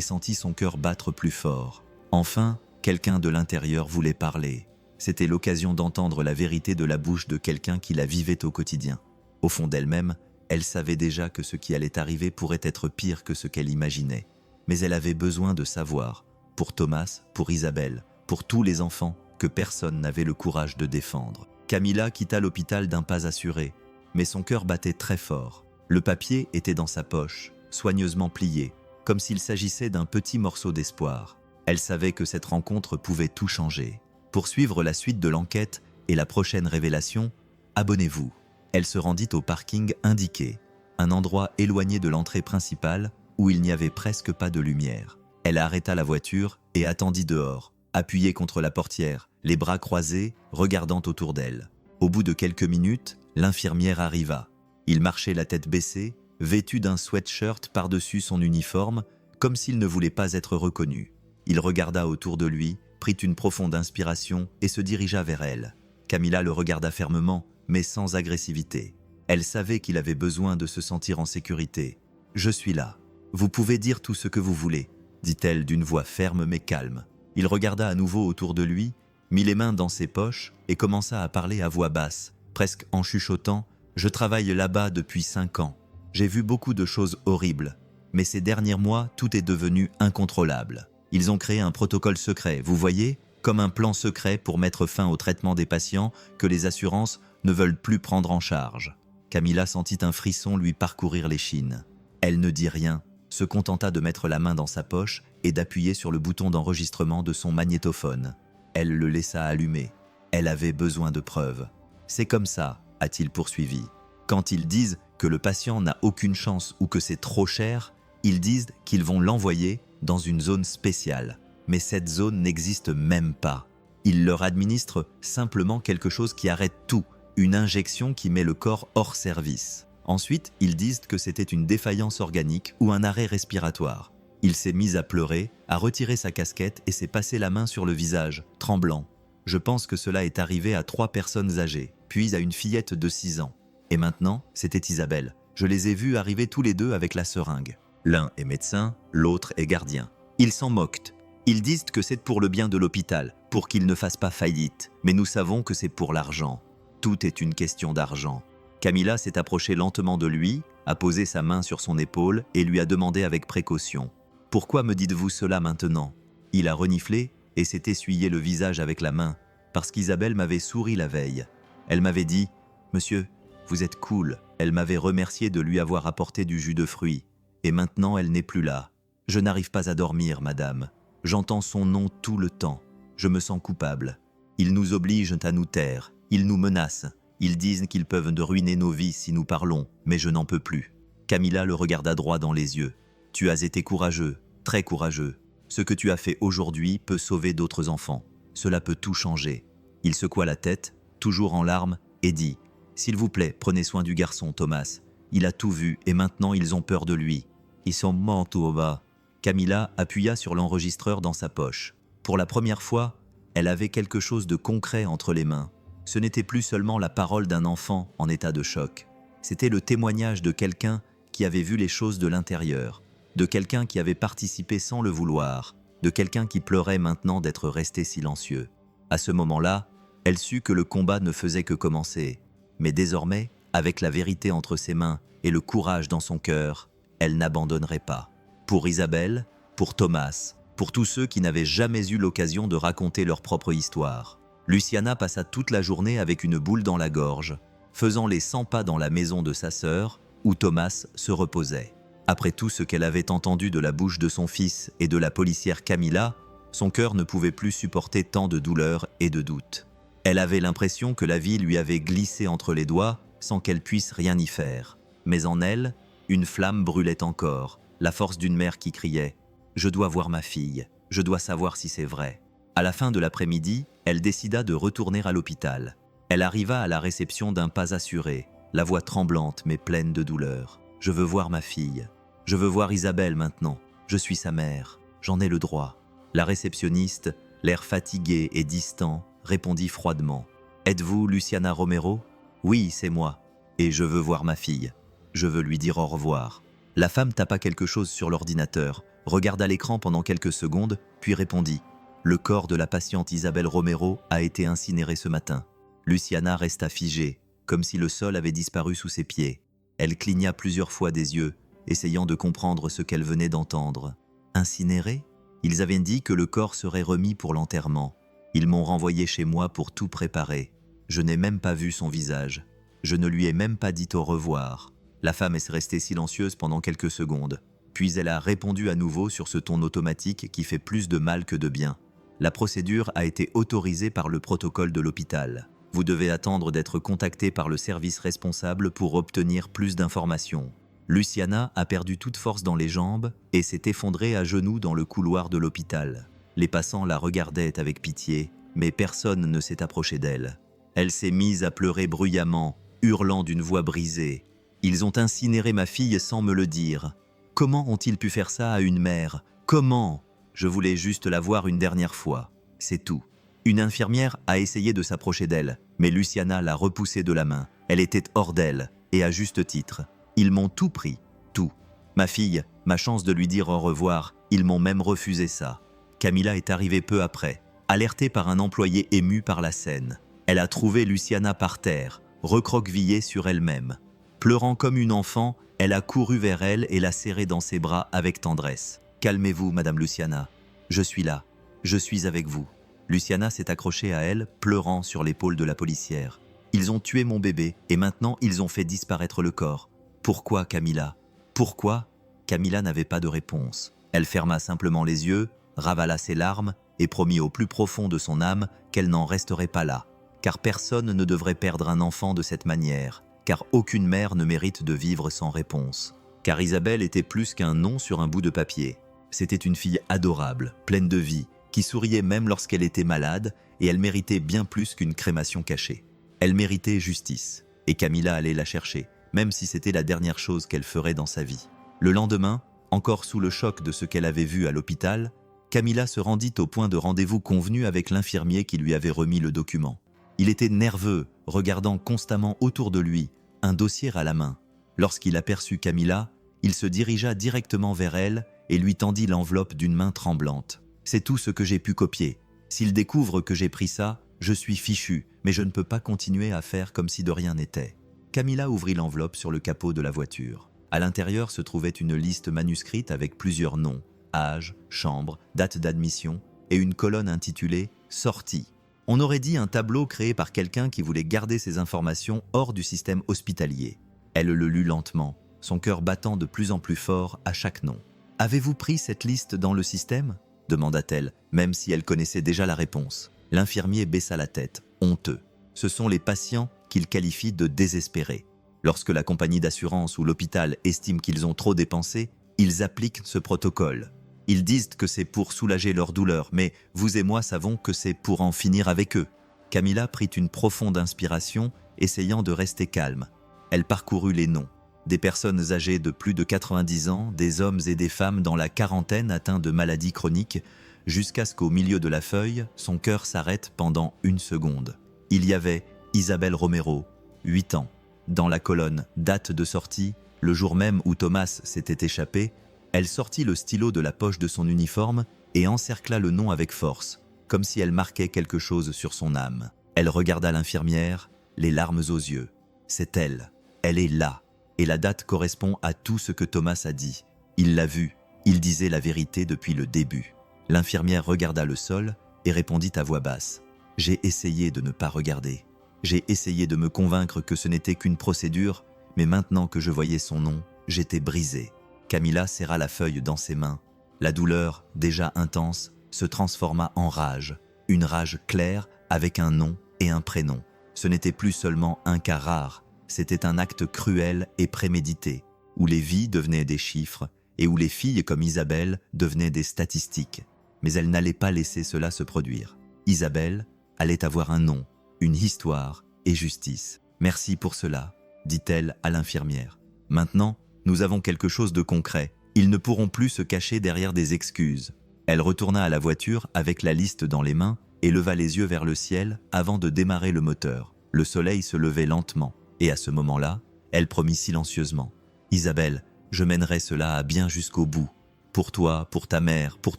Speaker 1: sentit son cœur battre plus fort. Enfin, quelqu'un de l'intérieur voulait parler. C'était l'occasion d'entendre la vérité de la bouche de quelqu'un qui la vivait au quotidien. Au fond d'elle-même, elle savait déjà que ce qui allait arriver pourrait être pire que ce qu'elle imaginait. Mais elle avait besoin de savoir, pour Thomas, pour Isabelle, pour tous les enfants, que personne n'avait le courage de défendre. Camilla quitta l'hôpital d'un pas assuré, mais son cœur battait très fort. Le papier était dans sa poche, soigneusement plié, comme s'il s'agissait d'un petit morceau d'espoir. Elle savait que cette rencontre pouvait tout changer. Pour suivre la suite de l'enquête et la prochaine révélation, abonnez-vous. Elle se rendit au parking indiqué, un endroit éloigné de l'entrée principale où il n'y avait presque pas de lumière. Elle arrêta la voiture et attendit dehors, appuyée contre la portière, les bras croisés, regardant autour d'elle. Au bout de quelques minutes, l'infirmière arriva. Il marchait la tête baissée, vêtu d'un sweatshirt par-dessus son uniforme, comme s'il ne voulait pas être reconnu. Il regarda autour de lui, prit une profonde inspiration et se dirigea vers elle. Camilla le regarda fermement, mais sans agressivité. Elle savait qu'il avait besoin de se sentir en sécurité. « Je suis là. Vous pouvez dire tout ce que vous voulez », dit-elle d'une voix ferme mais calme. Il regarda à nouveau autour de lui, mit les mains dans ses poches et commença à parler à voix basse, presque en chuchotant « Je travaille là-bas depuis 5 ans. J'ai vu beaucoup de choses horribles, mais ces derniers mois, tout est devenu incontrôlable. Ils ont créé un protocole secret, vous voyez, comme un plan secret pour mettre fin au traitement des patients que les assurances ne veulent plus prendre en charge. » Camilla sentit un frisson lui parcourir l'échine. Elle ne dit rien, se contenta de mettre la main dans sa poche et d'appuyer sur le bouton d'enregistrement de son magnétophone. Elle le laissa allumer. Elle avait besoin de preuves. « C'est comme ça », a-t-il poursuivi. « Quand ils disent que le patient n'a aucune chance ou que c'est trop cher, ils disent qu'ils vont l'envoyer dans une zone spéciale. Mais cette zone n'existe même pas. Ils leur administrent simplement quelque chose qui arrête tout, une injection qui met le corps hors service. Ensuite, ils disent que c'était une défaillance organique ou un arrêt respiratoire. » Il s'est mis à pleurer, a retiré sa casquette et s'est passé la main sur le visage, tremblant. « Je pense que cela est arrivé à 3 personnes âgées, puis à une fillette de 6 ans. Et maintenant, c'était Isabelle. Je les ai vus arriver tous les deux avec la seringue. L'un est médecin, l'autre est gardien. Ils s'en moquent. Ils disent que c'est pour le bien de l'hôpital, pour qu'il ne fasse pas faillite. Mais nous savons que c'est pour l'argent. Tout est une question d'argent. » Camilla s'est approchée lentement de lui, a posé sa main sur son épaule et lui a demandé avec précaution. « Pourquoi me dites-vous cela maintenant ?» Il a reniflé et s'est essuyé le visage avec la main, parce qu'Isabelle m'avait souri la veille. Elle m'avait dit « Monsieur, vous êtes cool ». Elle m'avait remercié de lui avoir apporté du jus de fruits. Et maintenant, elle n'est plus là. Je n'arrive pas à dormir, madame. J'entends son nom tout le temps. Je me sens coupable. Ils nous obligent à nous taire. Ils nous menacent. Ils disent qu'ils peuvent nous ruiner nos vies si nous parlons, mais je n'en peux plus. Camilla le regarda droit dans les yeux. « Tu as été courageux, très courageux. Ce que tu as fait aujourd'hui peut sauver d'autres enfants. Cela peut tout changer. » Il secoua la tête, toujours en larmes, et dit « S'il vous plaît, prenez soin du garçon, Thomas. Il a tout vu et maintenant ils ont peur de lui. Ils sont morts tout bas. » Camilla appuya sur l'enregistreur dans sa poche. Pour la première fois, elle avait quelque chose de concret entre les mains. Ce n'était plus seulement la parole d'un enfant en état de choc. C'était le témoignage de quelqu'un qui avait vu les choses de l'intérieur, de quelqu'un qui avait participé sans le vouloir, de quelqu'un qui pleurait maintenant d'être resté silencieux. À ce moment-là, elle sut que le combat ne faisait que commencer. Mais désormais, avec la vérité entre ses mains et le courage dans son cœur, elle n'abandonnerait pas. Pour Isabelle, pour Thomas, pour tous ceux qui n'avaient jamais eu l'occasion de raconter leur propre histoire. Luciana passa toute la journée avec une boule dans la gorge, faisant les 100 pas dans la maison de sa sœur, où Thomas se reposait. Après tout ce qu'elle avait entendu de la bouche de son fils et de la policière Camilla, son cœur ne pouvait plus supporter tant de douleur et de doute. Elle avait l'impression que la vie lui avait glissé entre les doigts sans qu'elle puisse rien y faire. Mais en elle, une flamme brûlait encore, la force d'une mère qui criait « Je dois voir ma fille, je dois savoir si c'est vrai ». À la fin de l'après-midi, elle décida de retourner à l'hôpital. Elle arriva à la réception d'un pas assuré, la voix tremblante mais pleine de douleur. « Je veux voir ma fille. Je veux voir Isabelle maintenant. Je suis sa mère. J'en ai le droit. » La réceptionniste, l'air fatigué et distant, répondit froidement. « Êtes-vous Luciana Romero ? Oui, c'est moi. Et je veux voir ma fille. Je veux lui dire au revoir. » La femme tapa quelque chose sur l'ordinateur, regarda l'écran pendant quelques secondes, puis répondit. Le corps de la patiente Isabelle Romero a été incinéré ce matin. Luciana resta figée, comme si le sol avait disparu sous ses pieds. Elle cligna plusieurs fois des yeux, essayant de comprendre ce qu'elle venait d'entendre. Incinéré ? Ils avaient dit que le corps serait remis pour l'enterrement. Ils m'ont renvoyé chez moi pour tout préparer. Je n'ai même pas vu son visage. Je ne lui ai même pas dit au revoir. La femme est restée silencieuse pendant quelques secondes. Puis elle a répondu à nouveau sur ce ton automatique qui fait plus de mal que de bien. La procédure a été autorisée par le protocole de l'hôpital. Vous devez attendre d'être contacté par le service responsable pour obtenir plus d'informations. Luciana a perdu toute force dans les jambes et s'est effondrée à genoux dans le couloir de l'hôpital. Les passants la regardaient avec pitié, mais personne ne s'est approché d'elle. Elle s'est mise à pleurer bruyamment, hurlant d'une voix brisée. « Ils ont incinéré ma fille sans me le dire. Comment ont-ils pu faire ça à une mère? Comment? Je voulais juste la voir une dernière fois. C'est tout. » Une infirmière a essayé de s'approcher d'elle, mais Luciana l'a repoussée de la main. Elle était hors d'elle, et à juste titre. Ils m'ont tout pris, tout. Ma fille, ma chance de lui dire au revoir, ils m'ont même refusé ça. Camilla est arrivée peu après, alertée par un employé ému par la scène. Elle a trouvé Luciana par terre, recroquevillée sur elle-même. Pleurant comme une enfant, elle a couru vers elle et l'a serrée dans ses bras avec tendresse. « Calmez-vous, Madame Luciana. Je suis là. Je suis avec vous. » Luciana s'est accrochée à elle, pleurant sur l'épaule de la policière. « Ils ont tué mon bébé et maintenant ils ont fait disparaître le corps. Pourquoi, Camilla? Pourquoi ?» Camilla n'avait pas de réponse. Elle ferma simplement les yeux, ravala ses larmes et promit au plus profond de son âme qu'elle n'en resterait pas là. Car personne ne devrait perdre un enfant de cette manière, car aucune mère ne mérite de vivre sans réponse. Car Isabelle était plus qu'un nom sur un bout de papier. C'était une fille adorable, pleine de vie, qui souriait même lorsqu'elle était malade, et elle méritait bien plus qu'une crémation cachée. Elle méritait justice, et Camilla allait la chercher, même si c'était la dernière chose qu'elle ferait dans sa vie. Le lendemain, encore sous le choc de ce qu'elle avait vu à l'hôpital, Camilla se rendit au point de rendez-vous convenu avec l'infirmier qui lui avait remis le document. Il était nerveux, regardant constamment autour de lui, un dossier à la main. Lorsqu'il aperçut Camilla, il se dirigea directement vers elle et lui tendit l'enveloppe d'une main tremblante. « C'est tout ce que j'ai pu copier. S'il découvre que j'ai pris ça, je suis fichu, mais je ne peux pas continuer à faire comme si de rien n'était. » Camilla ouvrit l'enveloppe sur le capot de la voiture. À l'intérieur se trouvait une liste manuscrite avec plusieurs noms, âge, chambre, date d'admission et une colonne intitulée « Sortie ». On aurait dit un tableau créé par quelqu'un qui voulait garder ses informations hors du système hospitalier. Elle le lut lentement, son cœur battant de plus en plus fort à chaque nom. « Avez-vous pris cette liste dans le système ?» demanda-t-elle, même si elle connaissait déjà la réponse. L'infirmier baissa la tête, honteux. Ce sont les patients qu'il qualifie de désespérés. Lorsque la compagnie d'assurance ou l'hôpital estiment qu'ils ont trop dépensé, ils appliquent ce protocole. Ils disent que c'est pour soulager leur douleur, mais vous et moi savons que c'est pour en finir avec eux. Camilla prit une profonde inspiration, essayant de rester calme. Elle parcourut les noms. Des personnes âgées de plus de 90 ans, des hommes et des femmes dans la quarantaine atteints de maladies chroniques, jusqu'à ce qu'au milieu de la feuille, son cœur s'arrête pendant 1 seconde. Il y avait Isabelle Romero, 8 ans. Dans la colonne « Date de sortie », le jour même où Thomas s'était échappé, elle sortit le stylo de la poche de son uniforme et encercla le nom avec force, comme si elle marquait quelque chose sur son âme. Elle regarda l'infirmière, les larmes aux yeux. C'est elle est là, et la date correspond à tout ce que Thomas a dit. Il l'a vu, il disait la vérité depuis le début. L'infirmière regarda le sol et répondit à voix basse. « J'ai essayé de ne pas regarder. J'ai essayé de me convaincre que ce n'était qu'une procédure, mais maintenant que je voyais son nom, j'étais brisée. » Camilla serra la feuille dans ses mains. La douleur, déjà intense, se transforma en rage. Une rage claire avec un nom et un prénom. Ce n'était plus seulement un cas rare, c'était un acte cruel et prémédité, où les vies devenaient des chiffres et où les filles comme Isabelle devenaient des statistiques. Mais elle n'allait pas laisser cela se produire. Isabelle allait avoir un nom, une histoire et justice. « Merci pour cela », dit-elle à l'infirmière. « Maintenant, nous avons quelque chose de concret. Ils ne pourront plus se cacher derrière des excuses. » Elle retourna à la voiture avec la liste dans les mains et leva les yeux vers le ciel avant de démarrer le moteur. Le soleil se levait lentement, et à ce moment-là, elle promit silencieusement. « Isabelle, je mènerai cela à bien jusqu'au bout. Pour toi, pour ta mère, pour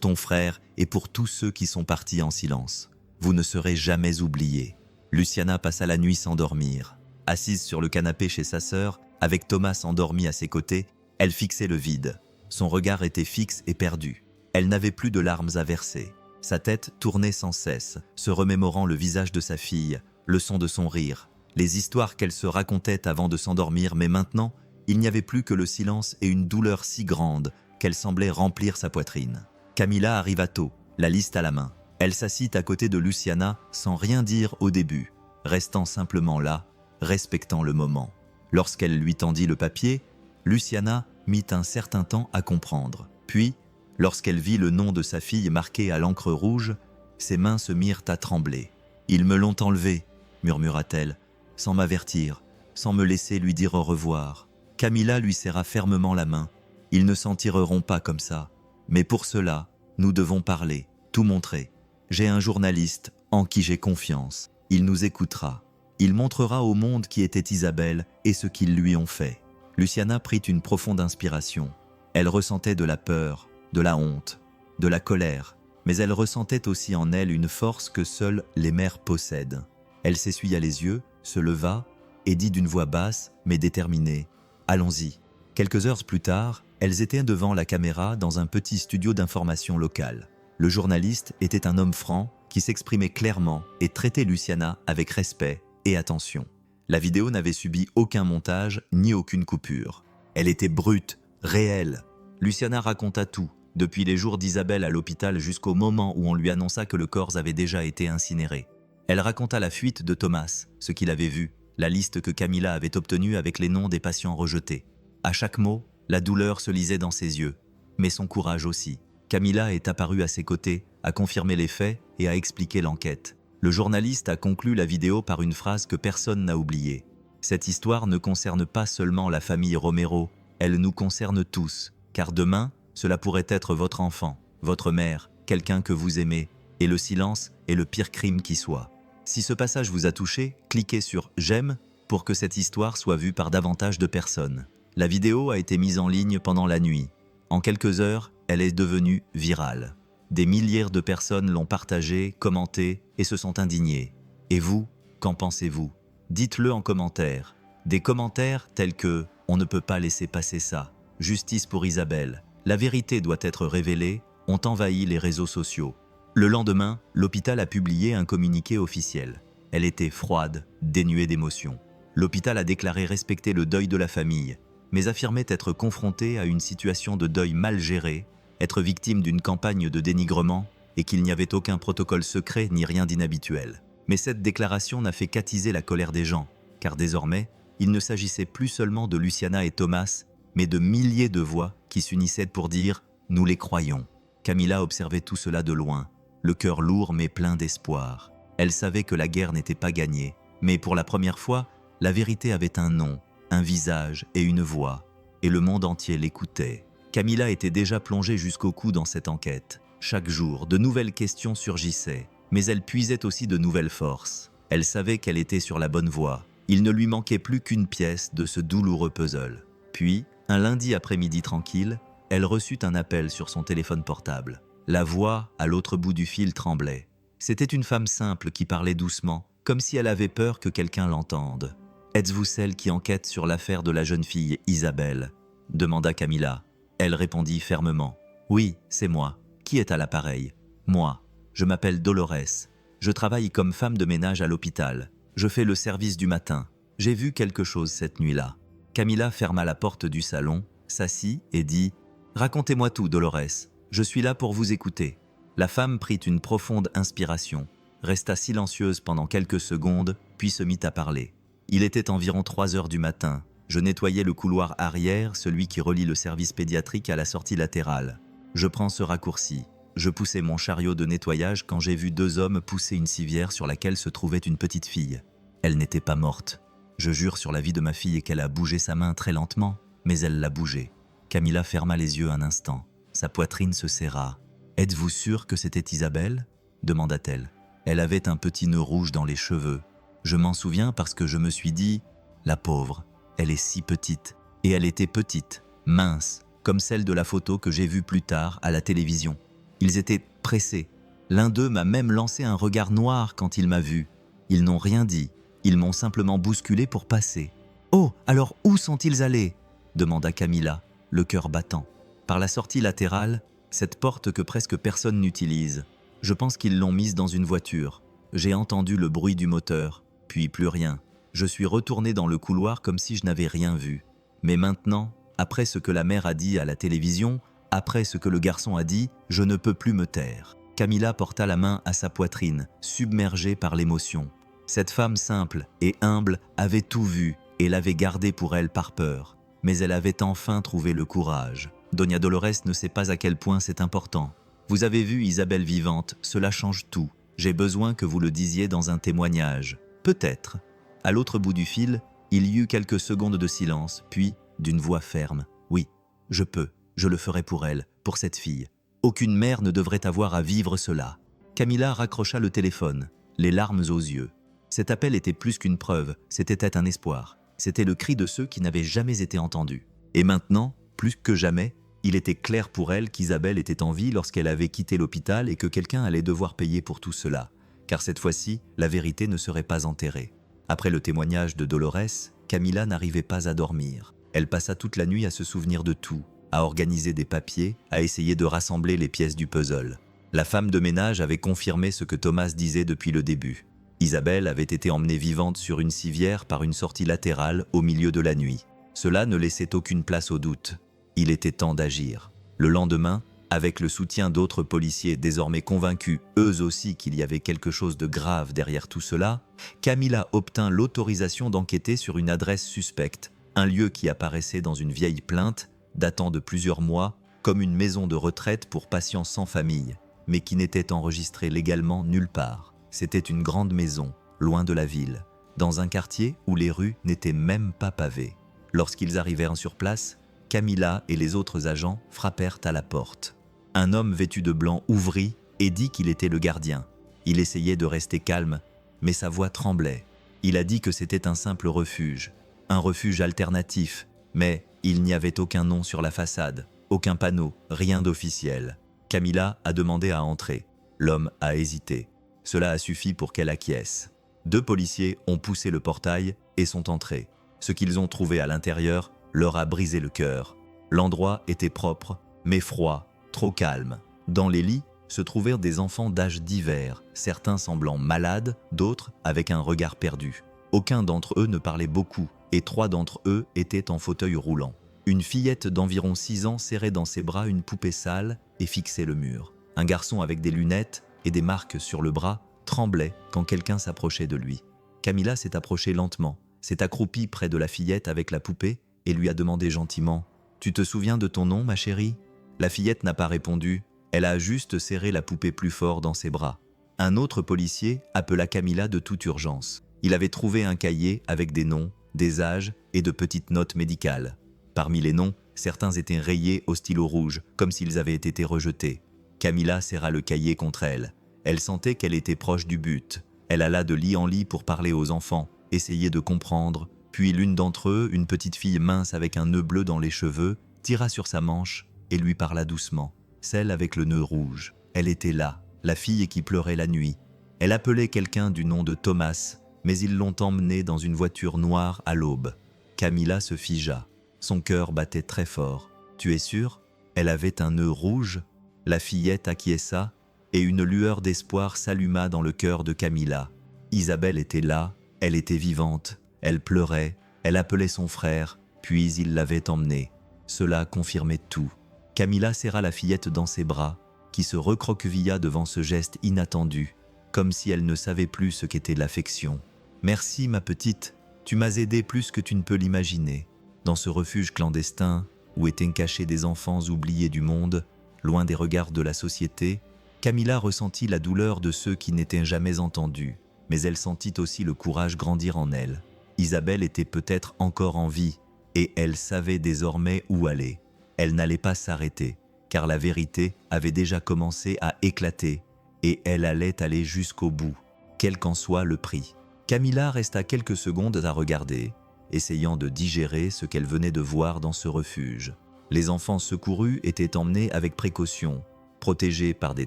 Speaker 1: ton frère et pour tous ceux qui sont partis en silence. Vous ne serez jamais oubliés. » Luciana passa la nuit sans dormir. Assise sur le canapé chez sa sœur, avec Thomas endormi à ses côtés, elle fixait le vide. Son regard était fixe et perdu. Elle n'avait plus de larmes à verser. Sa tête tournait sans cesse, se remémorant le visage de sa fille, le son de son rire, les histoires qu'elle se racontait avant de s'endormir, mais maintenant, il n'y avait plus que le silence et une douleur si grande qu'elle semblait remplir sa poitrine. Camilla arriva tôt, la liste à la main. Elle s'assit à côté de Luciana sans rien dire au début, restant simplement là, respectant le moment. Lorsqu'elle lui tendit le papier, Luciana mit un certain temps à comprendre. Puis, lorsqu'elle vit le nom de sa fille marqué à l'encre rouge, ses mains se mirent à trembler. « Ils me l'ont enlevé », murmura-t-elle, sans m'avertir, sans me laisser lui dire au revoir. Camilla lui serra fermement la main. « Ils ne s'en tireront pas comme ça. Mais pour cela, nous devons parler, tout montrer. J'ai un journaliste en qui j'ai confiance. Il nous écoutera. Il montrera au monde qui était Isabelle et ce qu'ils lui ont fait. » Luciana prit une profonde inspiration. Elle ressentait de la peur, de la honte, de la colère, mais elle ressentait aussi en elle une force que seules les mères possèdent. Elle s'essuya les yeux, se leva et dit d'une voix basse mais déterminée « Allons-y ». Quelques heures plus tard, elles étaient devant la caméra dans un petit studio d'information local. Le journaliste était un homme franc qui s'exprimait clairement et traitait Luciana avec respect et attention. La vidéo n'avait subi aucun montage ni aucune coupure. Elle était brute, réelle. Luciana raconta tout, depuis les jours d'Isabelle à l'hôpital jusqu'au moment où on lui annonça que le corps avait déjà été incinéré. Elle raconta la fuite de Thomas, ce qu'il avait vu, la liste que Camilla avait obtenue avec les noms des patients rejetés. À chaque mot, la douleur se lisait dans ses yeux, mais son courage aussi. Camilla est apparue à ses côtés, a confirmé les faits et a expliqué l'enquête. Le journaliste a conclu la vidéo par une phrase que personne n'a oubliée. Cette histoire ne concerne pas seulement la famille Romero, elle nous concerne tous, car demain, cela pourrait être votre enfant, votre mère, quelqu'un que vous aimez, et le silence est le pire crime qui soit. Si ce passage vous a touché, cliquez sur « J'aime » pour que cette histoire soit vue par davantage de personnes. La vidéo a été mise en ligne pendant la nuit. En quelques heures, elle est devenue virale. Des milliers de personnes l'ont partagée, commentée et se sont indignées. Et vous, qu'en pensez-vous? Dites-le en commentaire. Des commentaires tels que « On ne peut pas laisser passer ça »,« Justice pour Isabelle »,« La vérité doit être révélée » ont envahi les réseaux sociaux. Le lendemain, l'hôpital a publié un communiqué officiel. Elle était froide, dénuée d'émotion. L'hôpital a déclaré respecter le deuil de la famille, mais affirmait être confronté à une situation de deuil mal gérée, être victime d'une campagne de dénigrement et qu'il n'y avait aucun protocole secret ni rien d'inhabituel. Mais cette déclaration n'a fait qu'attiser la colère des gens, car désormais, il ne s'agissait plus seulement de Luciana et Thomas, mais de milliers de voix qui s'unissaient pour dire « Nous les croyons ». Camilla observait tout cela de loin, le cœur lourd mais plein d'espoir. Elle savait que la guerre n'était pas gagnée, mais pour la première fois, la vérité avait un nom, un visage et une voix, et le monde entier l'écoutait. Camilla était déjà plongée jusqu'au cou dans cette enquête. Chaque jour, de nouvelles questions surgissaient, mais elle puisait aussi de nouvelles forces. Elle savait qu'elle était sur la bonne voie. Il ne lui manquait plus qu'une pièce de ce douloureux puzzle. Puis, un lundi après-midi tranquille, elle reçut un appel sur son téléphone portable. La voix, à l'autre bout du fil, tremblait. C'était une femme simple qui parlait doucement, comme si elle avait peur que quelqu'un l'entende. « Êtes-vous celle qui enquête sur l'affaire de la jeune fille Isabelle ?» demanda Camilla. Elle répondit fermement. « Oui, c'est moi. Qui est à l'appareil ? » « Moi. Je m'appelle Dolores. Je travaille comme femme de ménage à l'hôpital. Je fais le service du matin. J'ai vu quelque chose cette nuit-là. » Camilla ferma la porte du salon, s'assit et dit « Racontez-moi tout, Dolores. Je suis là pour vous écouter. » La femme prit une profonde inspiration, resta silencieuse pendant quelques secondes, puis se mit à parler. Il était environ 3 heures du matin. Je nettoyais le couloir arrière, celui qui relie le service pédiatrique à la sortie latérale. Je prends ce raccourci. Je poussais mon chariot de nettoyage quand j'ai vu 2 hommes pousser une civière sur laquelle se trouvait une petite fille. Elle n'était pas morte. Je jure sur la vie de ma fille qu'elle a bougé sa main très lentement, mais elle l'a bougée. Camilla ferma les yeux un instant. Sa poitrine se serra. « Êtes-vous sûr que c'était Isabelle ?» demanda-t-elle. Elle avait un petit nœud rouge dans les cheveux. Je m'en souviens parce que je me suis dit « La pauvre, elle est si petite. » Et elle était petite, mince, comme celle de la photo que j'ai vue plus tard à la télévision. Ils étaient pressés. L'un d'eux m'a même lancé un regard noir quand il m'a vu. Ils n'ont rien dit. Ils m'ont simplement bousculé pour passer. « Oh, alors où sont-ils allés ?» demanda Camilla, le cœur battant. Par la sortie latérale, cette porte que presque personne n'utilise. Je pense qu'ils l'ont mise dans une voiture. J'ai entendu le bruit du moteur, puis plus rien. Je suis retourné dans le couloir comme si je n'avais rien vu. Mais maintenant, après ce que la mère a dit à la télévision, après ce que le garçon a dit, je ne peux plus me taire. Camilla porta la main à sa poitrine, submergée par l'émotion. Cette femme simple et humble avait tout vu et l'avait gardé pour elle par peur. mais elle avait enfin trouvé le courage. Doña Dolores ne sait pas à quel point c'est important. Vous avez vu Isabelle vivante, cela change tout. J'ai besoin que vous le disiez dans un témoignage. Peut-être. À l'autre bout du fil, il y eut quelques secondes de silence, puis, d'une voix ferme, « Oui, je peux, je le ferai pour elle, pour cette fille. Aucune mère ne devrait avoir à vivre cela. » Camilla raccrocha le téléphone, les larmes aux yeux. Cet appel était plus qu'une preuve, c'était un espoir. C'était le cri de ceux qui n'avaient jamais été entendus. Et maintenant, plus que jamais, il était clair pour elle qu'Isabelle était en vie lorsqu'elle avait quitté l'hôpital et que quelqu'un allait devoir payer pour tout cela, car cette fois-ci, la vérité ne serait pas enterrée. Après le témoignage de Dolores, Camilla n'arrivait pas à dormir. Elle passa toute la nuit à se souvenir de tout, à organiser des papiers, à essayer de rassembler les pièces du puzzle. La femme de ménage avait confirmé ce que Thomas disait depuis le début. Isabelle avait été emmenée vivante sur une civière par une sortie latérale au milieu de la nuit. Cela ne laissait aucune place au doute. Il était temps d'agir. Le lendemain, avec le soutien d'autres policiers désormais convaincus eux aussi qu'il y avait quelque chose de grave derrière tout cela, Camilla obtint l'autorisation d'enquêter sur une adresse suspecte, un lieu qui apparaissait dans une vieille plainte, datant de plusieurs mois, comme une maison de retraite pour patients sans famille, mais qui n'était enregistrée légalement nulle part. C'était une grande maison, loin de la ville, dans un quartier où les rues n'étaient même pas pavées. Lorsqu'ils arrivèrent sur place, Camilla et les autres agents frappèrent à la porte. Un homme vêtu de blanc ouvrit et dit qu'il était le gardien. Il essayait de rester calme, mais sa voix tremblait. Il a dit que c'était un simple refuge, un refuge alternatif, mais il n'y avait aucun nom sur la façade, aucun panneau, rien d'officiel. Camilla a demandé à entrer. L'homme a hésité. Cela a suffi pour qu'elle acquiesce. 2 policiers ont poussé le portail et sont entrés. Ce qu'ils ont trouvé à l'intérieur leur a brisé le cœur. L'endroit était propre, mais froid, trop calme. Dans les lits se trouvèrent des enfants d'âge divers, certains semblant malades, d'autres avec un regard perdu. Aucun d'entre eux ne parlait beaucoup, et 3 d'entre eux étaient en fauteuil roulant. Une fillette d'environ 6 ans serrait dans ses bras une poupée sale et fixait le mur. Un garçon avec des lunettes et des marques sur le bras tremblait quand quelqu'un s'approchait de lui. Camilla s'est approchée lentement, s'est accroupie près de la fillette avec la poupée et lui a demandé gentiment « Tu te souviens de ton nom, ma chérie ?» La fillette n'a pas répondu, elle a juste serré la poupée plus fort dans ses bras. Un autre policier appela Camilla de toute urgence. Il avait trouvé un cahier avec des noms, des âges et de petites notes médicales. Parmi les noms, certains étaient rayés au stylo rouge, comme s'ils avaient été rejetés. Camilla serra le cahier contre elle. Elle sentait qu'elle était proche du but. Elle alla de lit en lit pour parler aux enfants, essayer de comprendre. Puis l'une d'entre eux, une petite fille mince avec un nœud bleu dans les cheveux, tira sur sa manche et lui parla doucement. Celle avec le nœud rouge. Elle était là, la fille qui pleurait la nuit. Elle appelait quelqu'un du nom de Thomas, mais ils l'ont emmenée dans une voiture noire à l'aube. Camilla se figea. Son cœur battait très fort. « Tu es sûre ? Elle avait un nœud rouge ?» La fillette acquiesça et une lueur d'espoir s'alluma dans le cœur de Camilla. Isabelle était là, elle était vivante, elle pleurait, elle appelait son frère, puis il l'avait emmenée. Cela confirmait tout. Camilla serra la fillette dans ses bras, qui se recroquevilla devant ce geste inattendu, comme si elle ne savait plus ce qu'était l'affection. « Merci, ma petite, tu m'as aidée plus que tu ne peux l'imaginer. » Dans ce refuge clandestin, où étaient cachés des enfants oubliés du monde, loin des regards de la société, Camilla ressentit la douleur de ceux qui n'étaient jamais entendus, mais elle sentit aussi le courage grandir en elle. Isabelle était peut-être encore en vie, et elle savait désormais où aller. Elle n'allait pas s'arrêter, car la vérité avait déjà commencé à éclater, et elle allait aller jusqu'au bout, quel qu'en soit le prix. Camilla resta quelques secondes à regarder, essayant de digérer ce qu'elle venait de voir dans ce refuge. Les enfants secourus étaient emmenés avec précaution, protégés par des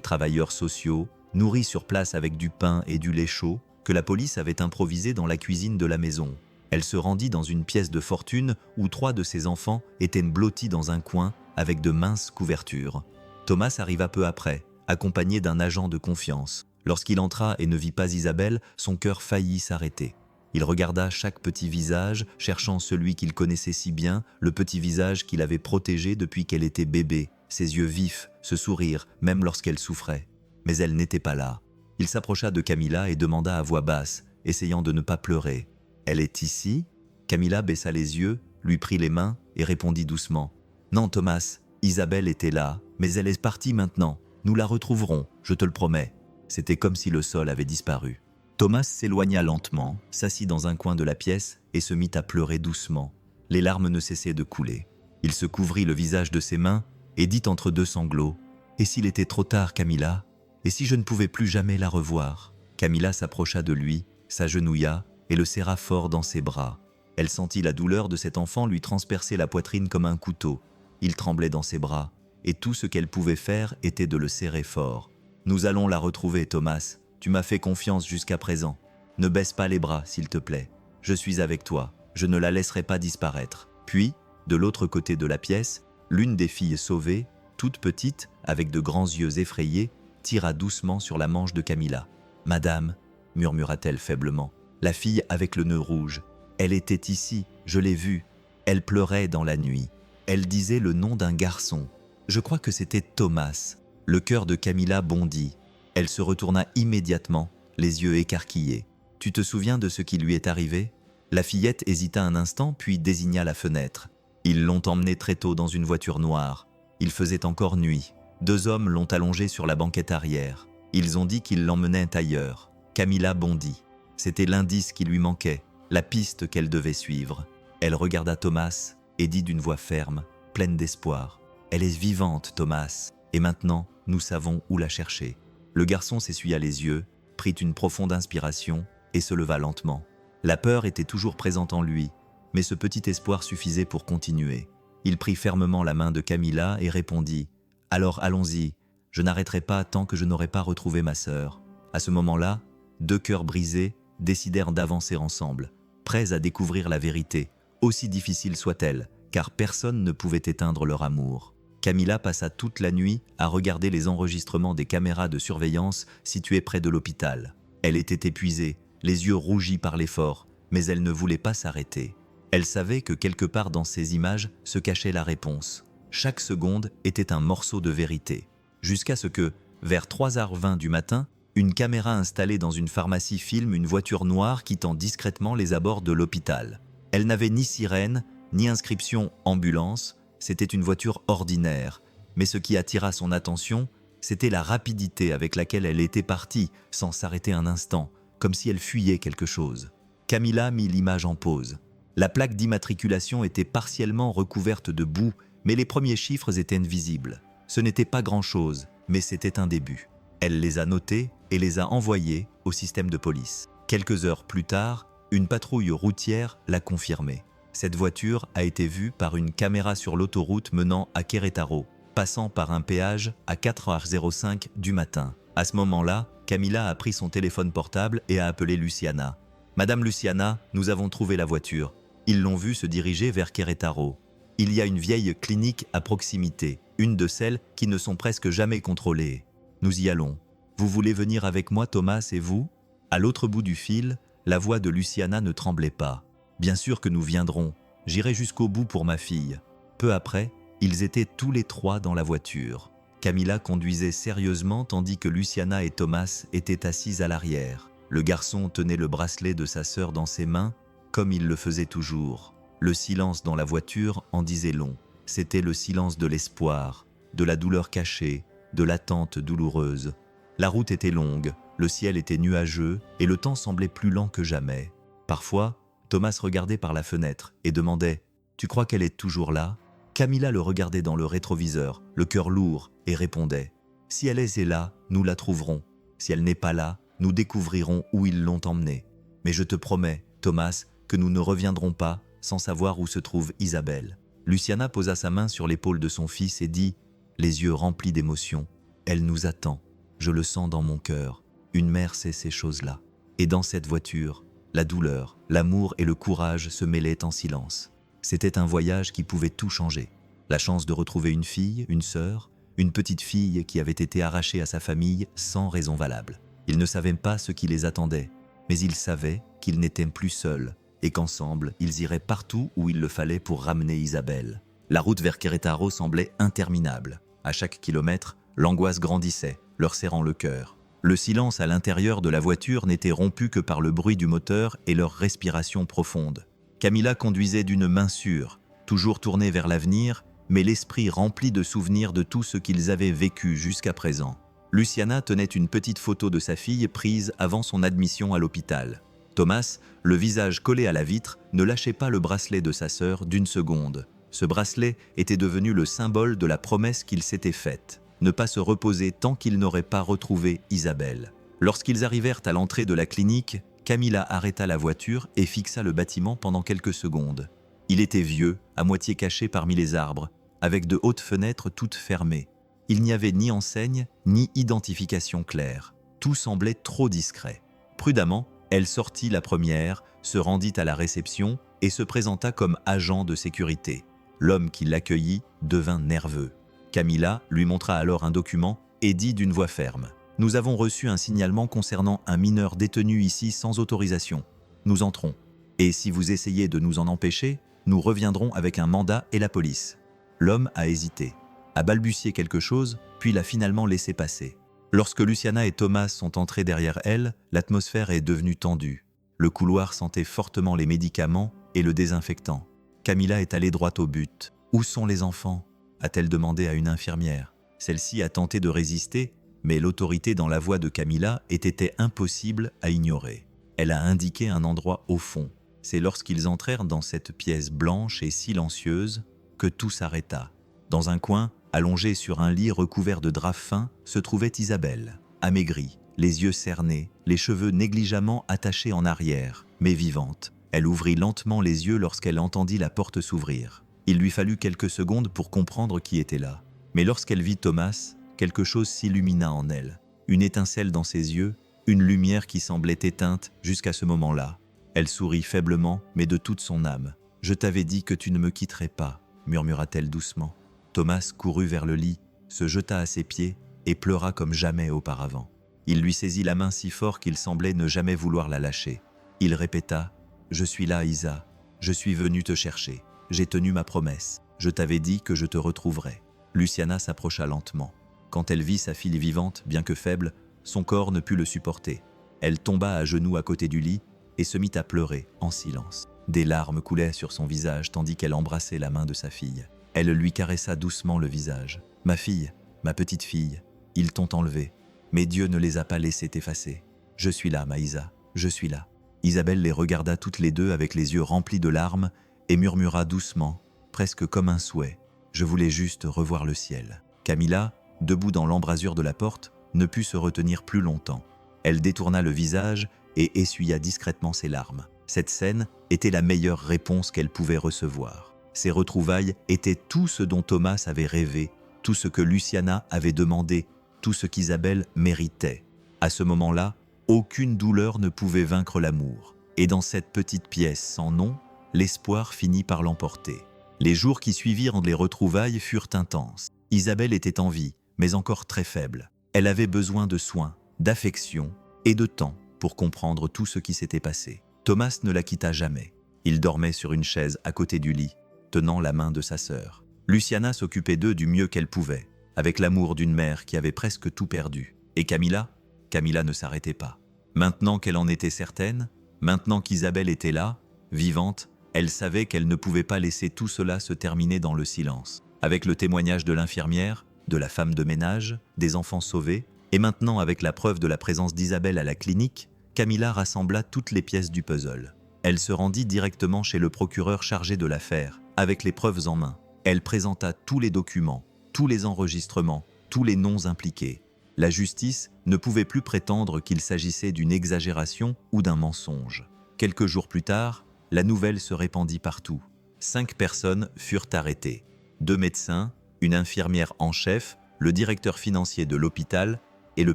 Speaker 1: travailleurs sociaux, nourris sur place avec du pain et du lait chaud que la police avait improvisé dans la cuisine de la maison. Elle se rendit dans une pièce de fortune où 3 de ses enfants étaient blottis dans un coin avec de minces couvertures. Thomas arriva peu après, accompagné d'un agent de confiance. Lorsqu'il entra et ne vit pas Isabelle, son cœur faillit s'arrêter. Il regarda chaque petit visage, cherchant celui qu'il connaissait si bien, le petit visage qu'il avait protégé depuis qu'elle était bébé, ses yeux vifs, ce sourire, même lorsqu'elle souffrait. Mais elle n'était pas là. Il s'approcha de Camilla et demanda à voix basse, essayant de ne pas pleurer. « Elle est ici ?» Camilla baissa les yeux, lui prit les mains et répondit doucement. « Non, Thomas, Isabelle était là, mais elle est partie maintenant. Nous la retrouverons, je te le promets. » C'était comme si le sol avait disparu. Thomas s'éloigna lentement, s'assit dans un coin de la pièce et se mit à pleurer doucement. Les larmes ne cessaient de couler. Il se couvrit le visage de ses mains et dit entre deux sanglots « Et s'il était trop tard, Camilla? Et si je ne pouvais plus jamais la revoir ?» Camilla s'approcha de lui, s'agenouilla et le serra fort dans ses bras. Elle sentit la douleur de cet enfant lui transpercer la poitrine comme un couteau. Il tremblait dans ses bras, et tout ce qu'elle pouvait faire était de le serrer fort. « Nous allons la retrouver, Thomas. Tu m'as fait confiance jusqu'à présent. Ne baisse pas les bras, s'il te plaît. Je suis avec toi. Je ne la laisserai pas disparaître. » Puis, de l'autre côté de la pièce, l'une des filles sauvées, toute petite, avec de grands yeux effrayés, tira doucement sur la manche de Camilla. « Madame, » murmura-t-elle faiblement, « la fille avec le nœud rouge. Elle était ici, je l'ai vue. Elle pleurait dans la nuit. Elle disait le nom d'un garçon. Je crois que c'était Thomas. » Le cœur de Camilla bondit. Elle se retourna immédiatement, les yeux écarquillés. « Tu te souviens de ce qui lui est arrivé ?» La fillette hésita un instant, puis désigna la fenêtre. Ils l'ont emmenée très tôt dans une voiture noire. Il faisait encore nuit. 2 hommes l'ont allongée sur la banquette arrière. Ils ont dit qu'ils l'emmenaient ailleurs. Camilla bondit. C'était l'indice qui lui manquait, la piste qu'elle devait suivre. Elle regarda Thomas et dit d'une voix ferme, pleine d'espoir. « Elle est vivante, Thomas, et maintenant, nous savons où la chercher. » Le garçon s'essuya les yeux, prit une profonde inspiration et se leva lentement. La peur était toujours présente en lui, mais ce petit espoir suffisait pour continuer. Il prit fermement la main de Camilla et répondit « Alors allons-y, je n'arrêterai pas tant que je n'aurai pas retrouvé ma sœur. » À ce moment-là, 2 cœurs brisés décidèrent d'avancer ensemble, prêts à découvrir la vérité, aussi difficile soit-elle, car personne ne pouvait éteindre leur amour. Camilla passa toute la nuit à regarder les enregistrements des caméras de surveillance situées près de l'hôpital. Elle était épuisée, les yeux rougis par l'effort, mais elle ne voulait pas s'arrêter. Elle savait que quelque part dans ces images se cachait la réponse. Chaque seconde était un morceau de vérité. Jusqu'à ce que, vers 3h20 du matin, une caméra installée dans une pharmacie filme une voiture noire quittant discrètement les abords de l'hôpital. Elle n'avait ni sirène, ni inscription « ambulance », c'était une voiture ordinaire. Mais ce qui attira son attention, c'était la rapidité avec laquelle elle était partie, sans s'arrêter un instant, comme si elle fuyait quelque chose. Camilla mit l'image en pause. La plaque d'immatriculation était partiellement recouverte de boue, mais les premiers chiffres étaient visibles. Ce n'était pas grand-chose, mais c'était un début. Elle les a notés et les a envoyés au système de police. Quelques heures plus tard, une patrouille routière l'a confirmé. Cette voiture a été vue par une caméra sur l'autoroute menant à Querétaro, passant par un péage à 4h05 du matin. À ce moment-là, Camilla a pris son téléphone portable et a appelé Luciana. « Madame Luciana, nous avons trouvé la voiture. Ils l'ont vue se diriger vers Querétaro. Il y a une vieille clinique à proximité, une de celles qui ne sont presque jamais contrôlées. Nous y allons. Vous voulez venir avec moi, Thomas, et vous ?» À l'autre bout du fil, la voix de Luciana ne tremblait pas. « Bien sûr que nous viendrons. J'irai jusqu'au bout pour ma fille. » Peu après, ils étaient tous les 3 dans la voiture. Camilla conduisait sérieusement tandis que Luciana et Thomas étaient assis à l'arrière. Le garçon tenait le bracelet de sa sœur dans ses mains, comme il le faisait toujours. Le silence dans la voiture en disait long. C'était le silence de l'espoir, de la douleur cachée, de l'attente douloureuse. La route était longue, le ciel était nuageux et le temps semblait plus lent que jamais. Parfois, Thomas regardait par la fenêtre et demandait « Tu crois qu'elle est toujours là ?» Camilla le regardait dans le rétroviseur, le cœur lourd, et répondait « Si elle est là, nous la trouverons. Si elle n'est pas là, nous découvrirons où ils l'ont emmenée. Mais je te promets, Thomas, que nous ne reviendrons pas sans savoir où se trouve Isabelle. » Luciana posa sa main sur l'épaule de son fils et dit, les yeux remplis d'émotion, « Elle nous attend. Je le sens dans mon cœur. Une mère sait ces choses-là. » Et dans cette voiture, la douleur, l'amour et le courage se mêlaient en silence. C'était un voyage qui pouvait tout changer. La chance de retrouver une fille, une sœur, une petite fille qui avait été arrachée à sa famille sans raison valable. Ils ne savaient pas ce qui les attendait, mais ils savaient qu'ils n'étaient plus seuls et qu'ensemble, ils iraient partout où il le fallait pour ramener Isabelle. La route vers Querétaro semblait interminable. À chaque kilomètre, l'angoisse grandissait, leur serrant le cœur. Le silence à l'intérieur de la voiture n'était rompu que par le bruit du moteur et leur respiration profonde. Camilla conduisait d'une main sûre, toujours tournée vers l'avenir, mais l'esprit rempli de souvenirs de tout ce qu'ils avaient vécu jusqu'à présent. Luciana tenait une petite photo de sa fille prise avant son admission à l'hôpital. Thomas, le visage collé à la vitre, ne lâchait pas le bracelet de sa sœur d'une seconde. Ce bracelet était devenu le symbole de la promesse qu'il s'était faite, ne pas se reposer tant qu'il n'aurait pas retrouvé Isabelle. Lorsqu'ils arrivèrent à l'entrée de la clinique, Camilla arrêta la voiture et fixa le bâtiment pendant quelques secondes. Il était vieux, à moitié caché parmi les arbres, avec de hautes fenêtres toutes fermées. Il n'y avait ni enseigne, ni identification claire. Tout semblait trop discret. Prudemment, elle sortit la première, se rendit à la réception et se présenta comme agent de sécurité. L'homme qui l'accueillit devint nerveux. Camilla lui montra alors un document et dit d'une voix ferme : « Nous avons reçu un signalement concernant un mineur détenu ici sans autorisation. Nous entrons. Et si vous essayez de nous en empêcher, nous reviendrons avec un mandat et la police. » L'homme a hésité, a balbutié quelque chose, puis l'a finalement laissé passer. Lorsque Luciana et Thomas sont entrés derrière elle, l'atmosphère est devenue tendue. Le couloir sentait fortement les médicaments et le désinfectant. Camilla est allée droit au but. « Où sont les enfants ?» a-t-elle demandé à une infirmière. Celle-ci a tenté de résister, mais l'autorité dans la voix de Camilla était impossible à ignorer. Elle a indiqué un endroit au fond. C'est lorsqu'ils entrèrent dans cette pièce blanche et silencieuse que tout s'arrêta. Dans un coin, allongée sur un lit recouvert de draps fins, se trouvait Isabelle, amaigrie, les yeux cernés, les cheveux négligemment attachés en arrière, mais vivante. Elle ouvrit lentement les yeux lorsqu'elle entendit la porte s'ouvrir. Il lui fallut quelques secondes pour comprendre qui était là. Mais lorsqu'elle vit Thomas, quelque chose s'illumina en elle. Une étincelle dans ses yeux, une lumière qui semblait éteinte jusqu'à ce moment-là. Elle sourit faiblement, mais de toute son âme. « Je t'avais dit que tu ne me quitterais pas », murmura-t-elle doucement. Thomas courut vers le lit, se jeta à ses pieds et pleura comme jamais auparavant. Il lui saisit la main si fort qu'il semblait ne jamais vouloir la lâcher. Il répéta : « Je suis là, Isa. Je suis venu te chercher. J'ai tenu ma promesse. Je t'avais dit que je te retrouverais. » Luciana s'approcha lentement. Quand elle vit sa fille vivante, bien que faible, son corps ne put le supporter. Elle tomba à genoux à côté du lit et se mit à pleurer en silence. Des larmes coulaient sur son visage tandis qu'elle embrassait la main de sa fille. Elle lui caressa doucement le visage. « Ma fille, ma petite fille, ils t'ont enlevée, mais Dieu ne les a pas laissés t'effacer. Je suis là, Maïsa, je suis là. » Isabelle les regarda toutes les deux avec les yeux remplis de larmes et murmura doucement, presque comme un souhait : « Je voulais juste revoir le ciel. » Camilla, debout dans l'embrasure de la porte, ne put se retenir plus longtemps. Elle détourna le visage et essuya discrètement ses larmes. Cette scène était la meilleure réponse qu'elle pouvait recevoir. Ces retrouvailles étaient tout ce dont Thomas avait rêvé, tout ce que Luciana avait demandé, tout ce qu'Isabelle méritait. À ce moment-là, aucune douleur ne pouvait vaincre l'amour. Et dans cette petite pièce sans nom, l'espoir finit par l'emporter. Les jours qui suivirent les retrouvailles furent intenses. Isabelle était en vie, mais encore très faible. Elle avait besoin de soins, d'affection et de temps pour comprendre tout ce qui s'était passé. Thomas ne la quitta jamais. Il dormait sur une chaise à côté du lit, tenant la main de sa sœur. Luciana s'occupait d'eux du mieux qu'elle pouvait, avec l'amour d'une mère qui avait presque tout perdu. Et Camilla ne s'arrêtait pas. Maintenant qu'elle en était certaine, maintenant qu'Isabelle était là, vivante, elle savait qu'elle ne pouvait pas laisser tout cela se terminer dans le silence. Avec le témoignage de l'infirmière, de la femme de ménage, des enfants sauvés, et maintenant avec la preuve de la présence d'Isabelle à la clinique, Camilla rassembla toutes les pièces du puzzle. Elle se rendit directement chez le procureur chargé de l'affaire, avec les preuves en main. Elle présenta tous les documents, tous les enregistrements, tous les noms impliqués. La justice ne pouvait plus prétendre qu'il s'agissait d'une exagération ou d'un mensonge. Quelques jours plus tard, la nouvelle se répandit partout. 5 personnes furent arrêtées. 2 médecins, une infirmière en chef, le directeur financier de l'hôpital et le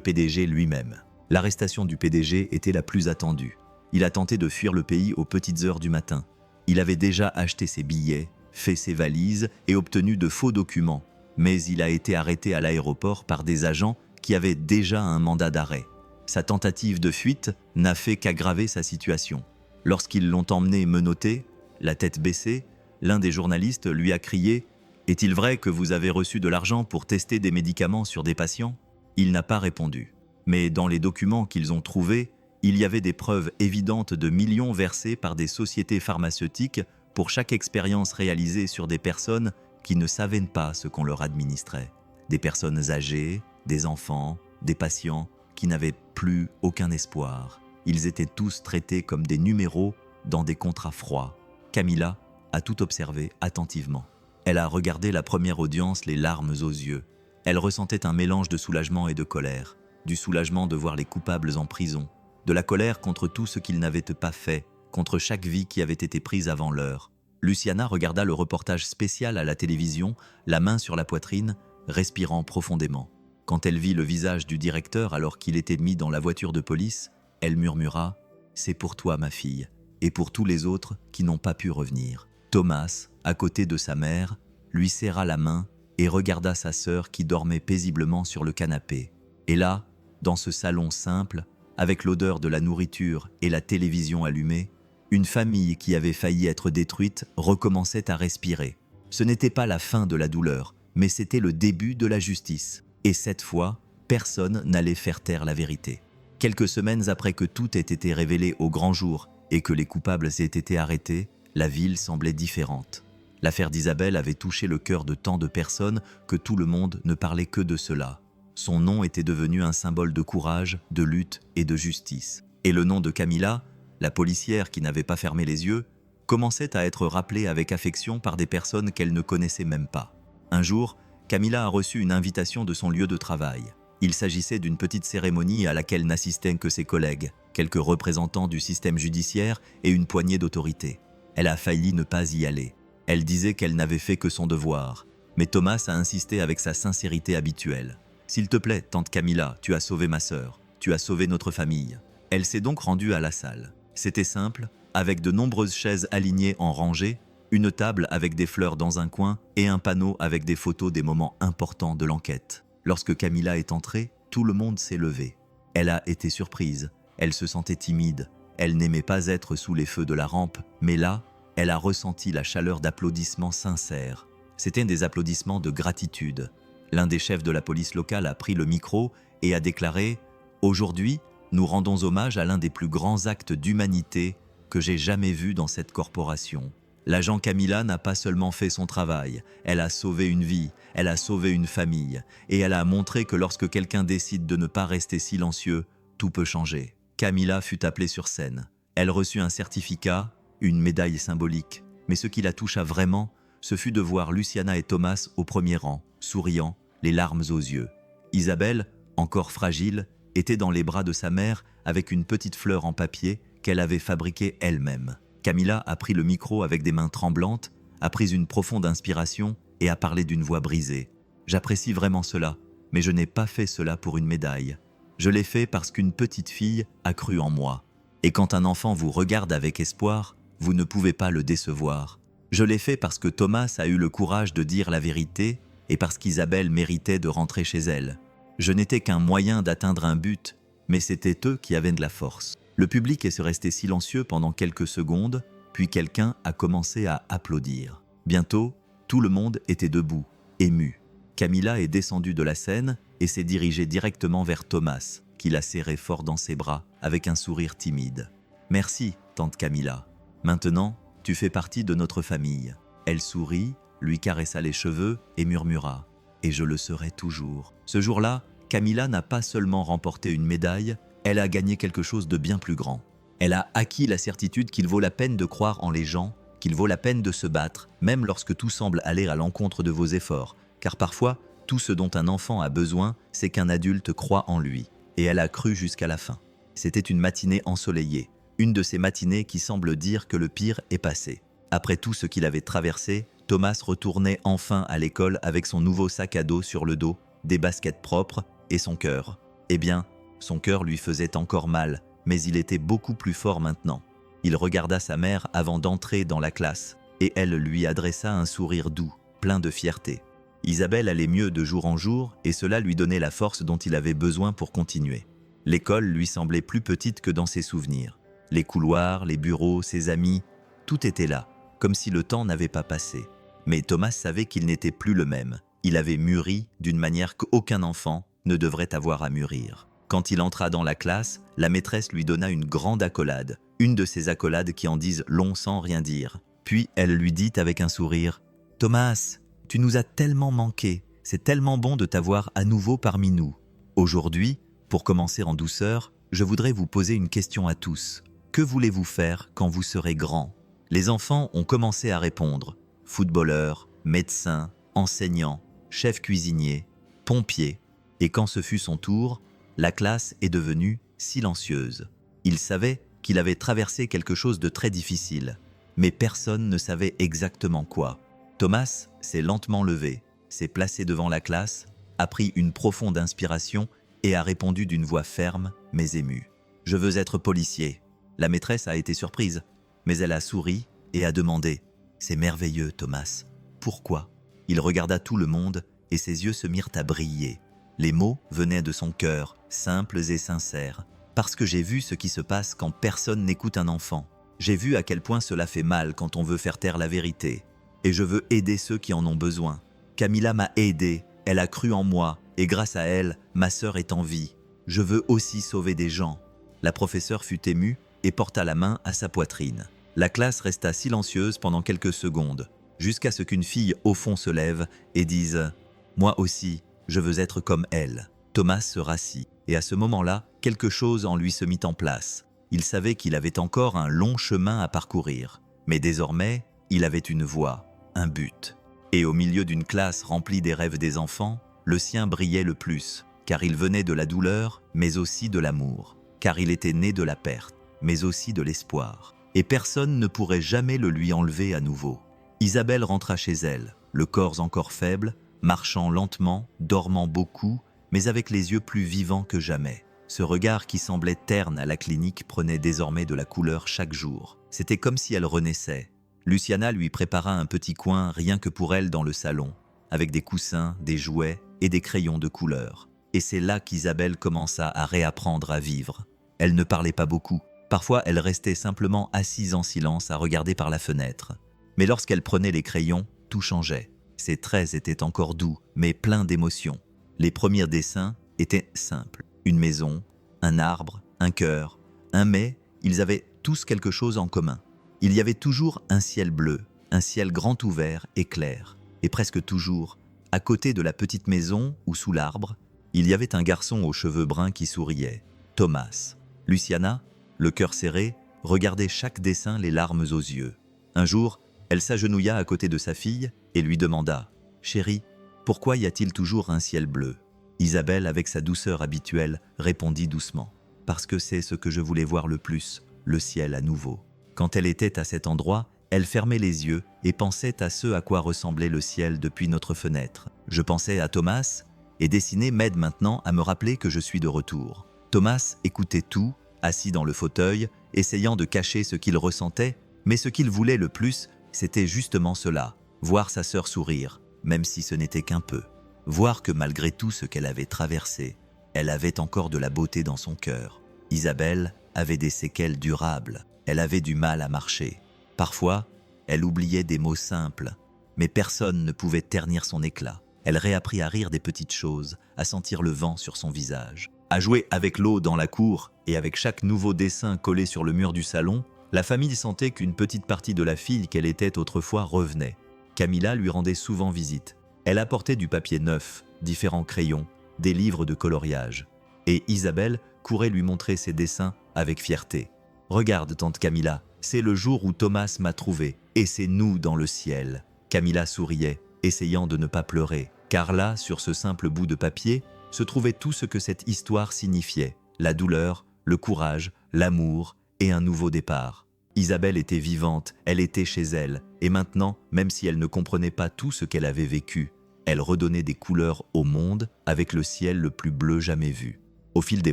Speaker 1: PDG lui-même. L'arrestation du PDG était la plus attendue. Il a tenté de fuir le pays aux petites heures du matin. Il avait déjà acheté ses billets, fait ses valises et obtenu de faux documents. Mais il a été arrêté à l'aéroport par des agents qui avaient déjà un mandat d'arrêt. Sa tentative de fuite n'a fait qu'aggraver sa situation. Lorsqu'ils l'ont emmené menotté, la tête baissée, l'un des journalistes lui a crié « Est-il vrai que vous avez reçu de l'argent pour tester des médicaments sur des patients ?» Il n'a pas répondu. Mais dans les documents qu'ils ont trouvés, Il y avait des preuves évidentes de millions versés par des sociétés pharmaceutiques pour chaque expérience réalisée sur des personnes qui ne savaient pas ce qu'on leur administrait. Des personnes âgées, des enfants, des patients qui n'avaient plus aucun espoir. Ils étaient tous traités comme des numéros dans des contrats froids. Camilla a tout observé attentivement. Elle a regardé la première audience les larmes aux yeux. Elle ressentait un mélange de soulagement et de colère. Du soulagement de voir les coupables en prison, de la colère contre tout ce qu'ils n'avaient pas fait, contre chaque vie qui avait été prise avant l'heure. Luciana regarda le reportage spécial à la télévision, la main sur la poitrine, respirant profondément. Quand elle vit le visage du directeur alors qu'il était mis dans la voiture de police, elle murmura « C'est pour toi, ma fille, et pour tous les autres qui n'ont pas pu revenir. » Thomas, à côté de sa mère, lui serra la main et regarda sa sœur qui dormait paisiblement sur le canapé. Et là, dans ce salon simple, avec l'odeur de la nourriture et la télévision allumée, une famille qui avait failli être détruite recommençait à respirer. Ce n'était pas la fin de la douleur, mais c'était le début de la justice. Et cette fois, personne n'allait faire taire la vérité. Quelques semaines après que tout ait été révélé au grand jour et que les coupables aient été arrêtés, la ville semblait différente. L'affaire d'Isabelle avait touché le cœur de tant de personnes que tout le monde ne parlait que de cela. Son nom était devenu un symbole de courage, de lutte et de justice. Et le nom de Camilla, la policière qui n'avait pas fermé les yeux, commençait à être rappelé avec affection par des personnes qu'elle ne connaissait même pas. Un jour, Camilla a reçu une invitation de son lieu de travail. Il s'agissait d'une petite cérémonie à laquelle n'assistaient que ses collègues, quelques représentants du système judiciaire et une poignée d'autorités. Elle a failli ne pas y aller. Elle disait qu'elle n'avait fait que son devoir. Mais Thomas a insisté avec sa sincérité habituelle. « S'il te plaît, tante Camilla, tu as sauvé ma sœur. Tu as sauvé notre famille. » Elle s'est donc rendue à la salle. C'était simple, avec de nombreuses chaises alignées en rangée, une table avec des fleurs dans un coin et un panneau avec des photos des moments importants de l'enquête. Lorsque Camilla est entrée, tout le monde s'est levé. Elle a été surprise, elle se sentait timide, elle n'aimait pas être sous les feux de la rampe, mais là, elle a ressenti la chaleur d'applaudissements sincères. C'étaient des applaudissements de gratitude. L'un des chefs de la police locale a pris le micro et a déclaré « Aujourd'hui, nous rendons hommage à l'un des plus grands actes d'humanité que j'ai jamais vu dans cette corporation. L'agent Camilla n'a pas seulement fait son travail, elle a sauvé une vie, elle a sauvé une famille, et elle a montré que lorsque quelqu'un décide de ne pas rester silencieux, tout peut changer. » Camilla fut appelée sur scène. Elle reçut un certificat, une médaille symbolique, mais ce qui la toucha vraiment, ce fut de voir Luciana et Thomas au premier rang, souriant, les larmes aux yeux. Isabelle, encore fragile, était dans les bras de sa mère avec une petite fleur en papier qu'elle avait fabriquée elle-même. Camilla a pris le micro avec des mains tremblantes, a pris une profonde inspiration et a parlé d'une voix brisée. « J'apprécie vraiment cela, mais je n'ai pas fait cela pour une médaille. Je l'ai fait parce qu'une petite fille a cru en moi. Et quand un enfant vous regarde avec espoir, vous ne pouvez pas le décevoir. Je l'ai fait parce que Thomas a eu le courage de dire la vérité et parce qu'Isabelle méritait de rentrer chez elle. Je n'étais qu'un moyen d'atteindre un but, mais c'était eux qui avaient de la force. » Le public est resté silencieux pendant quelques secondes, puis quelqu'un a commencé à applaudir. Bientôt, tout le monde était debout, ému. Camilla est descendue de la scène et s'est dirigée directement vers Thomas, qui l'a serré fort dans ses bras, avec un sourire timide. « Merci, tante Camilla. Maintenant, tu fais partie de notre famille. » Elle sourit, lui caressa les cheveux et murmura « Et je le serai toujours. » Ce jour-là, Camilla n'a pas seulement remporté une médaille, elle a gagné quelque chose de bien plus grand. Elle a acquis la certitude qu'il vaut la peine de croire en les gens, qu'il vaut la peine de se battre, même lorsque tout semble aller à l'encontre de vos efforts, car parfois, tout ce dont un enfant a besoin, c'est qu'un adulte croit en lui. Et elle a cru jusqu'à la fin. C'était une matinée ensoleillée, une de ces matinées qui semblent dire que le pire est passé. Après tout ce qu'il avait traversé, Thomas retournait enfin à l'école avec son nouveau sac à dos sur le dos, des baskets propres et son cœur. Eh bien, son cœur lui faisait encore mal, mais il était beaucoup plus fort maintenant. Il regarda sa mère avant d'entrer dans la classe, et elle lui adressa un sourire doux, plein de fierté. Isabelle allait mieux de jour en jour, et cela lui donnait la force dont il avait besoin pour continuer. L'école lui semblait plus petite que dans ses souvenirs. Les couloirs, les bureaux, ses amis, tout était là, comme si le temps n'avait pas passé. Mais Thomas savait qu'il n'était plus le même. Il avait mûri d'une manière qu'aucun enfant ne devrait avoir à mûrir. Quand il entra dans la classe, la maîtresse lui donna une grande accolade, une de ces accolades qui en disent long sans rien dire. Puis elle lui dit avec un sourire « Thomas, tu nous as tellement manqué, c'est tellement bon de t'avoir à nouveau parmi nous. Aujourd'hui, pour commencer en douceur, je voudrais vous poser une question à tous. Que voulez-vous faire quand vous serez grand ?» Les enfants ont commencé à répondre « footballeur, médecin, enseignant, chef cuisinier, pompier ». Et quand ce fut son tour, la classe est devenue silencieuse. Il savait qu'il avait traversé quelque chose de très difficile, mais personne ne savait exactement quoi. Thomas s'est lentement levé, s'est placé devant la classe, a pris une profonde inspiration et a répondu d'une voix ferme mais émue. « Je veux être policier ». La maîtresse a été surprise, mais elle a souri et a demandé « C'est merveilleux, Thomas. Pourquoi ?» Il regarda tout le monde et ses yeux se mirent à briller. Les mots venaient de son cœur, simples et sincères. « Parce que j'ai vu ce qui se passe quand personne n'écoute un enfant. J'ai vu à quel point cela fait mal quand on veut faire taire la vérité. Et je veux aider ceux qui en ont besoin. Camilla m'a aidé, elle a cru en moi, et grâce à elle, ma sœur est en vie. Je veux aussi sauver des gens. » La professeure fut émue et porta la main à sa poitrine. La classe resta silencieuse pendant quelques secondes, jusqu'à ce qu'une fille au fond se lève et dise « Moi aussi, je veux être comme elle. » Thomas se rassit, et à ce moment-là, quelque chose en lui se mit en place. Il savait qu'il avait encore un long chemin à parcourir, mais désormais, il avait une voie, un but. Et au milieu d'une classe remplie des rêves des enfants, le sien brillait le plus, car il venait de la douleur, mais aussi de l'amour, car il était né de la perte, mais aussi de l'espoir. Et personne ne pourrait jamais le lui enlever à nouveau. Isabelle rentra chez elle, le corps encore faible, marchant lentement, dormant beaucoup, mais avec les yeux plus vivants que jamais. Ce regard qui semblait terne à la clinique prenait désormais de la couleur chaque jour. C'était comme si elle renaissait. Luciana lui prépara un petit coin rien que pour elle dans le salon, avec des coussins, des jouets et des crayons de couleur. Et c'est là qu'Isabelle commença à réapprendre à vivre. Elle ne parlait pas beaucoup. Parfois, elle restait simplement assise en silence à regarder par la fenêtre. Mais lorsqu'elle prenait les crayons, tout changeait. Ses traits étaient encore doux, mais pleins d'émotions. Les premiers dessins étaient simples. Une maison, un arbre, un cœur, mais ils avaient tous quelque chose en commun. Il y avait toujours un ciel bleu, un ciel grand ouvert et clair. Et presque toujours, à côté de la petite maison ou sous l'arbre, il y avait un garçon aux cheveux bruns qui souriait, Thomas. Luciana, le cœur serré, regardait chaque dessin les larmes aux yeux. Un jour, elle s'agenouilla à côté de sa fille et lui demanda « Chérie, pourquoi y a-t-il toujours un ciel bleu ?» Isabelle, avec sa douceur habituelle, répondit doucement « Parce que c'est ce que je voulais voir le plus, le ciel à nouveau. » Quand elle était à cet endroit, elle fermait les yeux et pensait à ce à quoi ressemblait le ciel depuis notre fenêtre. Je pensais à Thomas, et dessiner m'aide maintenant à me rappeler que je suis de retour. Thomas écoutait tout, assis dans le fauteuil, essayant de cacher ce qu'il ressentait, mais ce qu'il voulait le plus, c'était justement cela, voir sa sœur sourire, même si ce n'était qu'un peu. Voir que malgré tout ce qu'elle avait traversé, elle avait encore de la beauté dans son cœur. Isabelle avait des séquelles durables, elle avait du mal à marcher. Parfois, elle oubliait des mots simples, mais personne ne pouvait ternir son éclat. Elle réapprit à rire des petites choses, à sentir le vent sur son visage, à jouer avec l'eau dans la cour, et avec chaque nouveau dessin collé sur le mur du salon, la famille sentait qu'une petite partie de la fille qu'elle était autrefois revenait. Camilla lui rendait souvent visite. Elle apportait du papier neuf, différents crayons, des livres de coloriage. Et Isabelle courait lui montrer ses dessins avec fierté. « Regarde, tante Camilla, c'est le jour où Thomas m'a trouvé, et c'est nous dans le ciel. » Camilla souriait, essayant de ne pas pleurer, car là, sur ce simple bout de papier, se trouvait tout ce que cette histoire signifiait, la douleur, le courage, l'amour et un nouveau départ. Isabelle était vivante, elle était chez elle, et maintenant, même si elle ne comprenait pas tout ce qu'elle avait vécu, elle redonnait des couleurs au monde avec le ciel le plus bleu jamais vu. Au fil des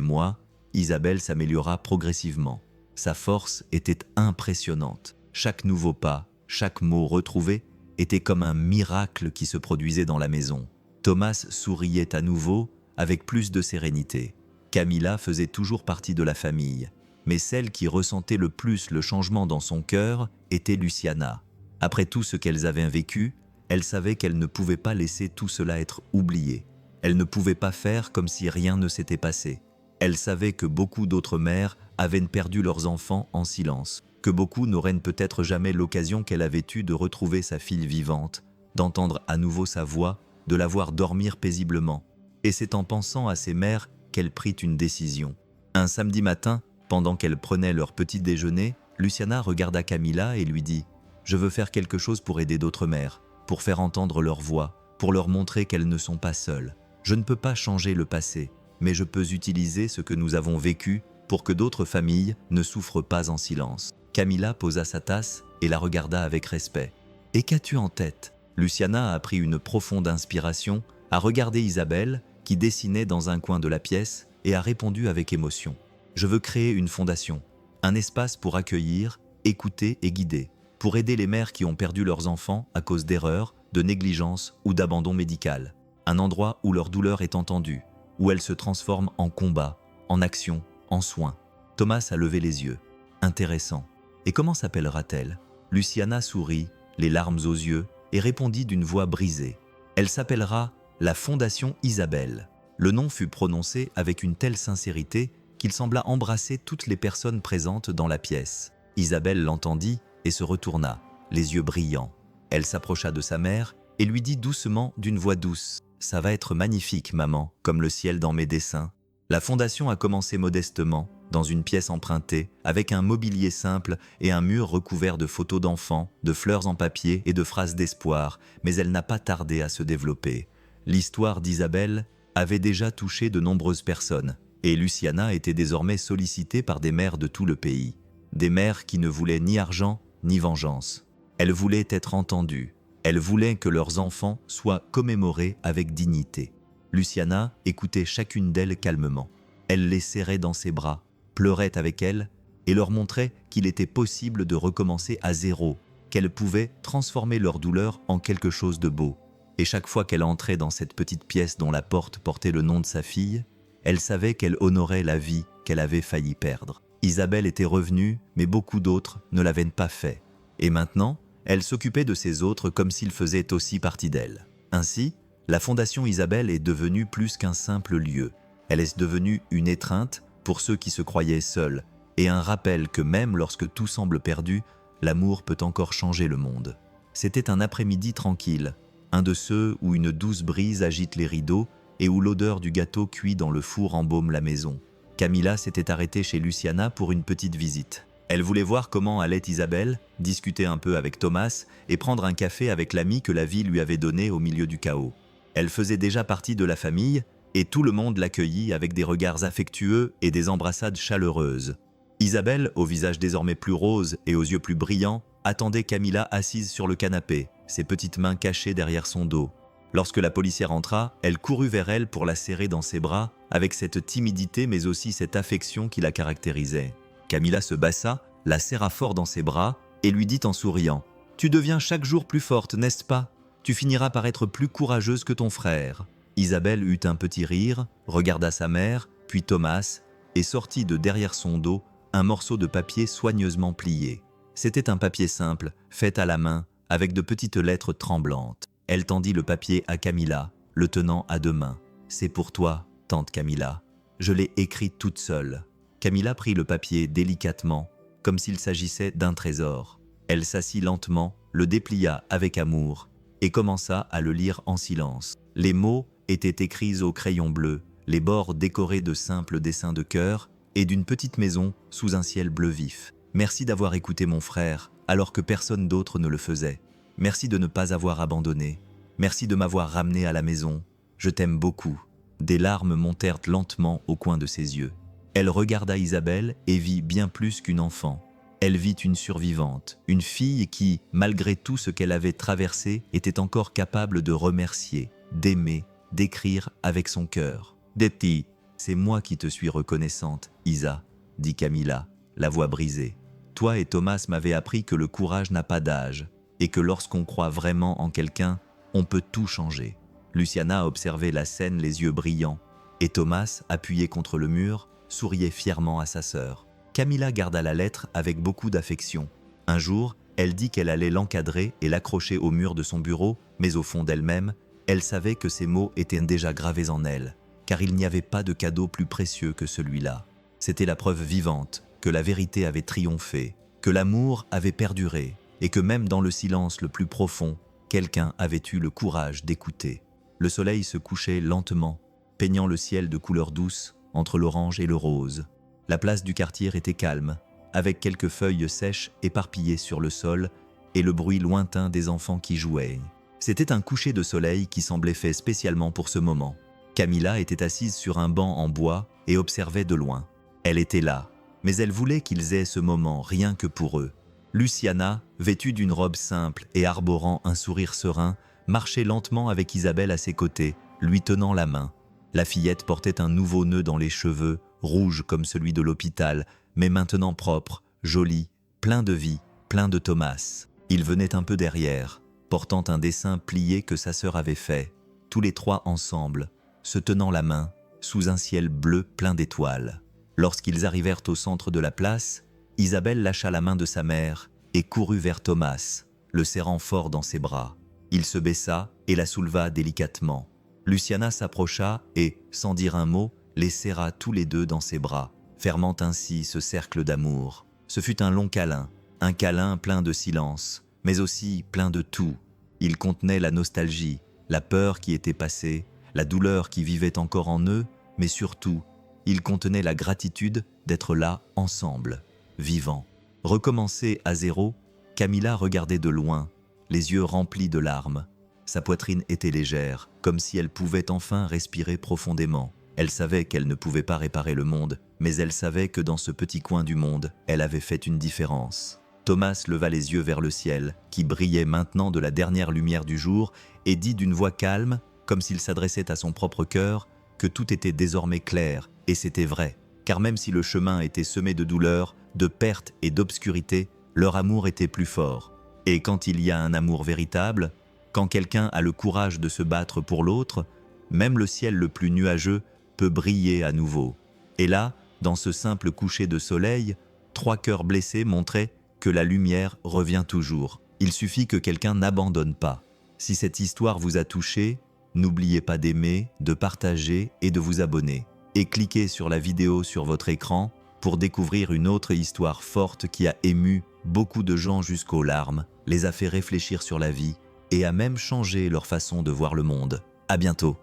Speaker 1: mois, Isabelle s'améliora progressivement. Sa force était impressionnante. Chaque nouveau pas, chaque mot retrouvé était comme un miracle qui se produisait dans la maison. Thomas souriait à nouveau avec plus de sérénité. Camilla faisait toujours partie de la famille, mais celle qui ressentait le plus le changement dans son cœur était Luciana. Après tout ce qu'elles avaient vécu, elle savait qu'elle ne pouvait pas laisser tout cela être oublié. Elle ne pouvait pas faire comme si rien ne s'était passé. Elle savait que beaucoup d'autres mères avaient perdu leurs enfants en silence, que beaucoup n'auraient peut-être jamais l'occasion qu'elle avait eue de retrouver sa fille vivante, d'entendre à nouveau sa voix, de la voir dormir paisiblement. Et c'est en pensant à ces mères qu'elle prit une décision. Un samedi matin, pendant qu'elles prenaient leur petit déjeuner, Luciana regarda Camilla et lui dit « Je veux faire quelque chose pour aider d'autres mères, pour faire entendre leur voix, pour leur montrer qu'elles ne sont pas seules. Je ne peux pas changer le passé, mais je peux utiliser ce que nous avons vécu pour que d'autres familles ne souffrent pas en silence. » Camilla posa sa tasse et la regarda avec respect. « Et qu'as-tu en tête ?» Luciana a pris une profonde inspiration, a regardé Isabelle, qui dessinait dans un coin de la pièce, et a répondu avec émotion. « Je veux créer une fondation, un espace pour accueillir, écouter et guider, pour aider les mères qui ont perdu leurs enfants à cause d'erreurs, de négligence ou d'abandon médical. Un endroit où leur douleur est entendue, où elle se transforme en combat, en action, en soins. » Thomas a levé les yeux. « Intéressant. Et comment s'appellera-t-elle » Luciana sourit, les larmes aux yeux, et répondit d'une voix brisée. « Elle s'appellera la Fondation Isabelle. » Le nom fut prononcé avec une telle sincérité qu'il sembla embrasser toutes les personnes présentes dans la pièce. Isabelle l'entendit et se retourna, les yeux brillants. Elle s'approcha de sa mère et lui dit doucement d'une voix douce « Ça va être magnifique, maman, comme le ciel dans mes dessins. » La fondation a commencé modestement, dans une pièce empruntée, avec un mobilier simple et un mur recouvert de photos d'enfants, de fleurs en papier et de phrases d'espoir, mais elle n'a pas tardé à se développer. L'histoire d'Isabelle avait déjà touché de nombreuses personnes, et Luciana était désormais sollicitée par des mères de tout le pays. Des mères qui ne voulaient ni argent ni vengeance. Elles voulaient être entendues. Elles voulaient que leurs enfants soient commémorés avec dignité. Luciana écoutait chacune d'elles calmement. Elle les serrait dans ses bras, pleurait avec elles et leur montrait qu'il était possible de recommencer à zéro, qu'elles pouvaient transformer leur douleur en quelque chose de beau. Et chaque fois qu'elle entrait dans cette petite pièce dont la porte portait le nom de sa fille, elle savait qu'elle honorait la vie qu'elle avait failli perdre. Isabelle était revenue, mais beaucoup d'autres ne l'avaient pas fait. Et maintenant, elle s'occupait de ces autres comme s'ils faisaient aussi partie d'elle. Ainsi, la Fondation Isabelle est devenue plus qu'un simple lieu. Elle est devenue une étreinte pour ceux qui se croyaient seuls, et un rappel que même lorsque tout semble perdu, l'amour peut encore changer le monde. C'était un après-midi tranquille, un de ceux où une douce brise agite les rideaux et où l'odeur du gâteau cuit dans le four embaume la maison. Camilla s'était arrêtée chez Luciana pour une petite visite. Elle voulait voir comment allait Isabelle, discuter un peu avec Thomas et prendre un café avec l'ami que la vie lui avait donné au milieu du chaos. Elle faisait déjà partie de la famille et tout le monde l'accueillit avec des regards affectueux et des embrassades chaleureuses. Isabelle, au visage désormais plus rose et aux yeux plus brillants, attendait Camilla assise sur le canapé, ses petites mains cachées derrière son dos. Lorsque la policière entra, elle courut vers elle pour la serrer dans ses bras, avec cette timidité mais aussi cette affection qui la caractérisait. Camilla se bassa, la serra fort dans ses bras et lui dit en souriant « Tu deviens chaque jour plus forte, n'est-ce pas ? Tu finiras par être plus courageuse que ton frère. » Isabelle eut un petit rire, regarda sa mère, puis Thomas, et sortit de derrière son dos un morceau de papier soigneusement plié. C'était un papier simple, fait à la main, avec de petites lettres tremblantes. Elle tendit le papier à Camilla, le tenant à deux mains. « C'est pour toi, tante Camilla. Je l'ai écrit toute seule. » Camilla prit le papier délicatement, comme s'il s'agissait d'un trésor. Elle s'assit lentement, le déplia avec amour, et commença à le lire en silence. Les mots étaient écrits au crayon bleu, les bords décorés de simples dessins de cœur et d'une petite maison sous un ciel bleu vif. « Merci d'avoir écouté mon frère, alors que personne d'autre ne le faisait. Merci de ne pas avoir abandonné. Merci de m'avoir ramené à la maison. Je t'aime beaucoup. » Des larmes montèrent lentement au coin de ses yeux. Elle regarda Isabelle et vit bien plus qu'une enfant. Elle vit une survivante, une fille qui, malgré tout ce qu'elle avait traversé, était encore capable de remercier, d'aimer, d'écrire avec son cœur. « Detti, c'est moi qui te suis reconnaissante, Isa, » dit Camilla, la voix brisée. « Toi et Thomas m'avez appris que le courage n'a pas d'âge, et que lorsqu'on croit vraiment en quelqu'un, on peut tout changer. » Luciana observait la scène les yeux brillants, et Thomas, appuyé contre le mur, souriait fièrement à sa sœur. Camilla garda la lettre avec beaucoup d'affection. Un jour, elle dit qu'elle allait l'encadrer et l'accrocher au mur de son bureau, mais au fond d'elle-même, elle savait que ces mots étaient déjà gravés en elle. car il n'y avait pas de cadeau plus précieux que celui-là. C'était la preuve vivante que la vérité avait triomphé, que l'amour avait perduré, et que même dans le silence le plus profond, quelqu'un avait eu le courage d'écouter. Le soleil se couchait lentement, peignant le ciel de couleurs douces entre l'orange et le rose. La place du quartier était calme, avec quelques feuilles sèches éparpillées sur le sol et le bruit lointain des enfants qui jouaient. C'était un coucher de soleil qui semblait fait spécialement pour ce moment. Camilla était assise sur un banc en bois et observait de loin. Elle était là, mais elle voulait qu'ils aient ce moment rien que pour eux. Luciana, vêtue d'une robe simple et arborant un sourire serein, marchait lentement avec Isabelle à ses côtés, lui tenant la main. La fillette portait un nouveau nœud dans les cheveux, rouge comme celui de l'hôpital, mais maintenant propre, joli, plein de vie, plein de Thomas. Il venait un peu derrière, portant un dessin plié que sa sœur avait fait, tous les trois ensemble, se tenant la main, sous un ciel bleu plein d'étoiles. Lorsqu'ils arrivèrent au centre de la place, Isabelle lâcha la main de sa mère et courut vers Thomas, le serrant fort dans ses bras. Il se baissa et la souleva délicatement. Luciana s'approcha et, sans dire un mot, les serra tous les deux dans ses bras, fermant ainsi ce cercle d'amour. Ce fut un long câlin, un câlin plein de silence, mais aussi plein de tout. Il contenait la nostalgie, la peur qui était passée, la douleur qui vivait encore en eux, mais surtout, il contenait la gratitude d'être là ensemble, vivants. Recommencée à zéro, Camilla regardait de loin, les yeux remplis de larmes. Sa poitrine était légère, comme si elle pouvait enfin respirer profondément. Elle savait qu'elle ne pouvait pas réparer le monde, mais elle savait que dans ce petit coin du monde, elle avait fait une différence. Thomas leva les yeux vers le ciel, qui brillait maintenant de la dernière lumière du jour, et dit d'une voix calme, comme s'il s'adressait à son propre cœur, que tout était désormais clair, et c'était vrai. Car même si le chemin était semé de douleurs, de pertes et d'obscurité, leur amour était plus fort. Et quand il y a un amour véritable, quand quelqu'un a le courage de se battre pour l'autre, même le ciel le plus nuageux peut briller à nouveau. Et là, dans ce simple coucher de soleil, 3 cœurs blessés montraient que la lumière revient toujours. Il suffit que quelqu'un n'abandonne pas. Si cette histoire vous a touché, n'oubliez pas d'aimer, de partager et de vous abonner. Et cliquez sur la vidéo sur votre écran pour découvrir une autre histoire forte qui a ému beaucoup de gens jusqu'aux larmes, les a fait réfléchir sur la vie et a même changé leur façon de voir le monde. À bientôt.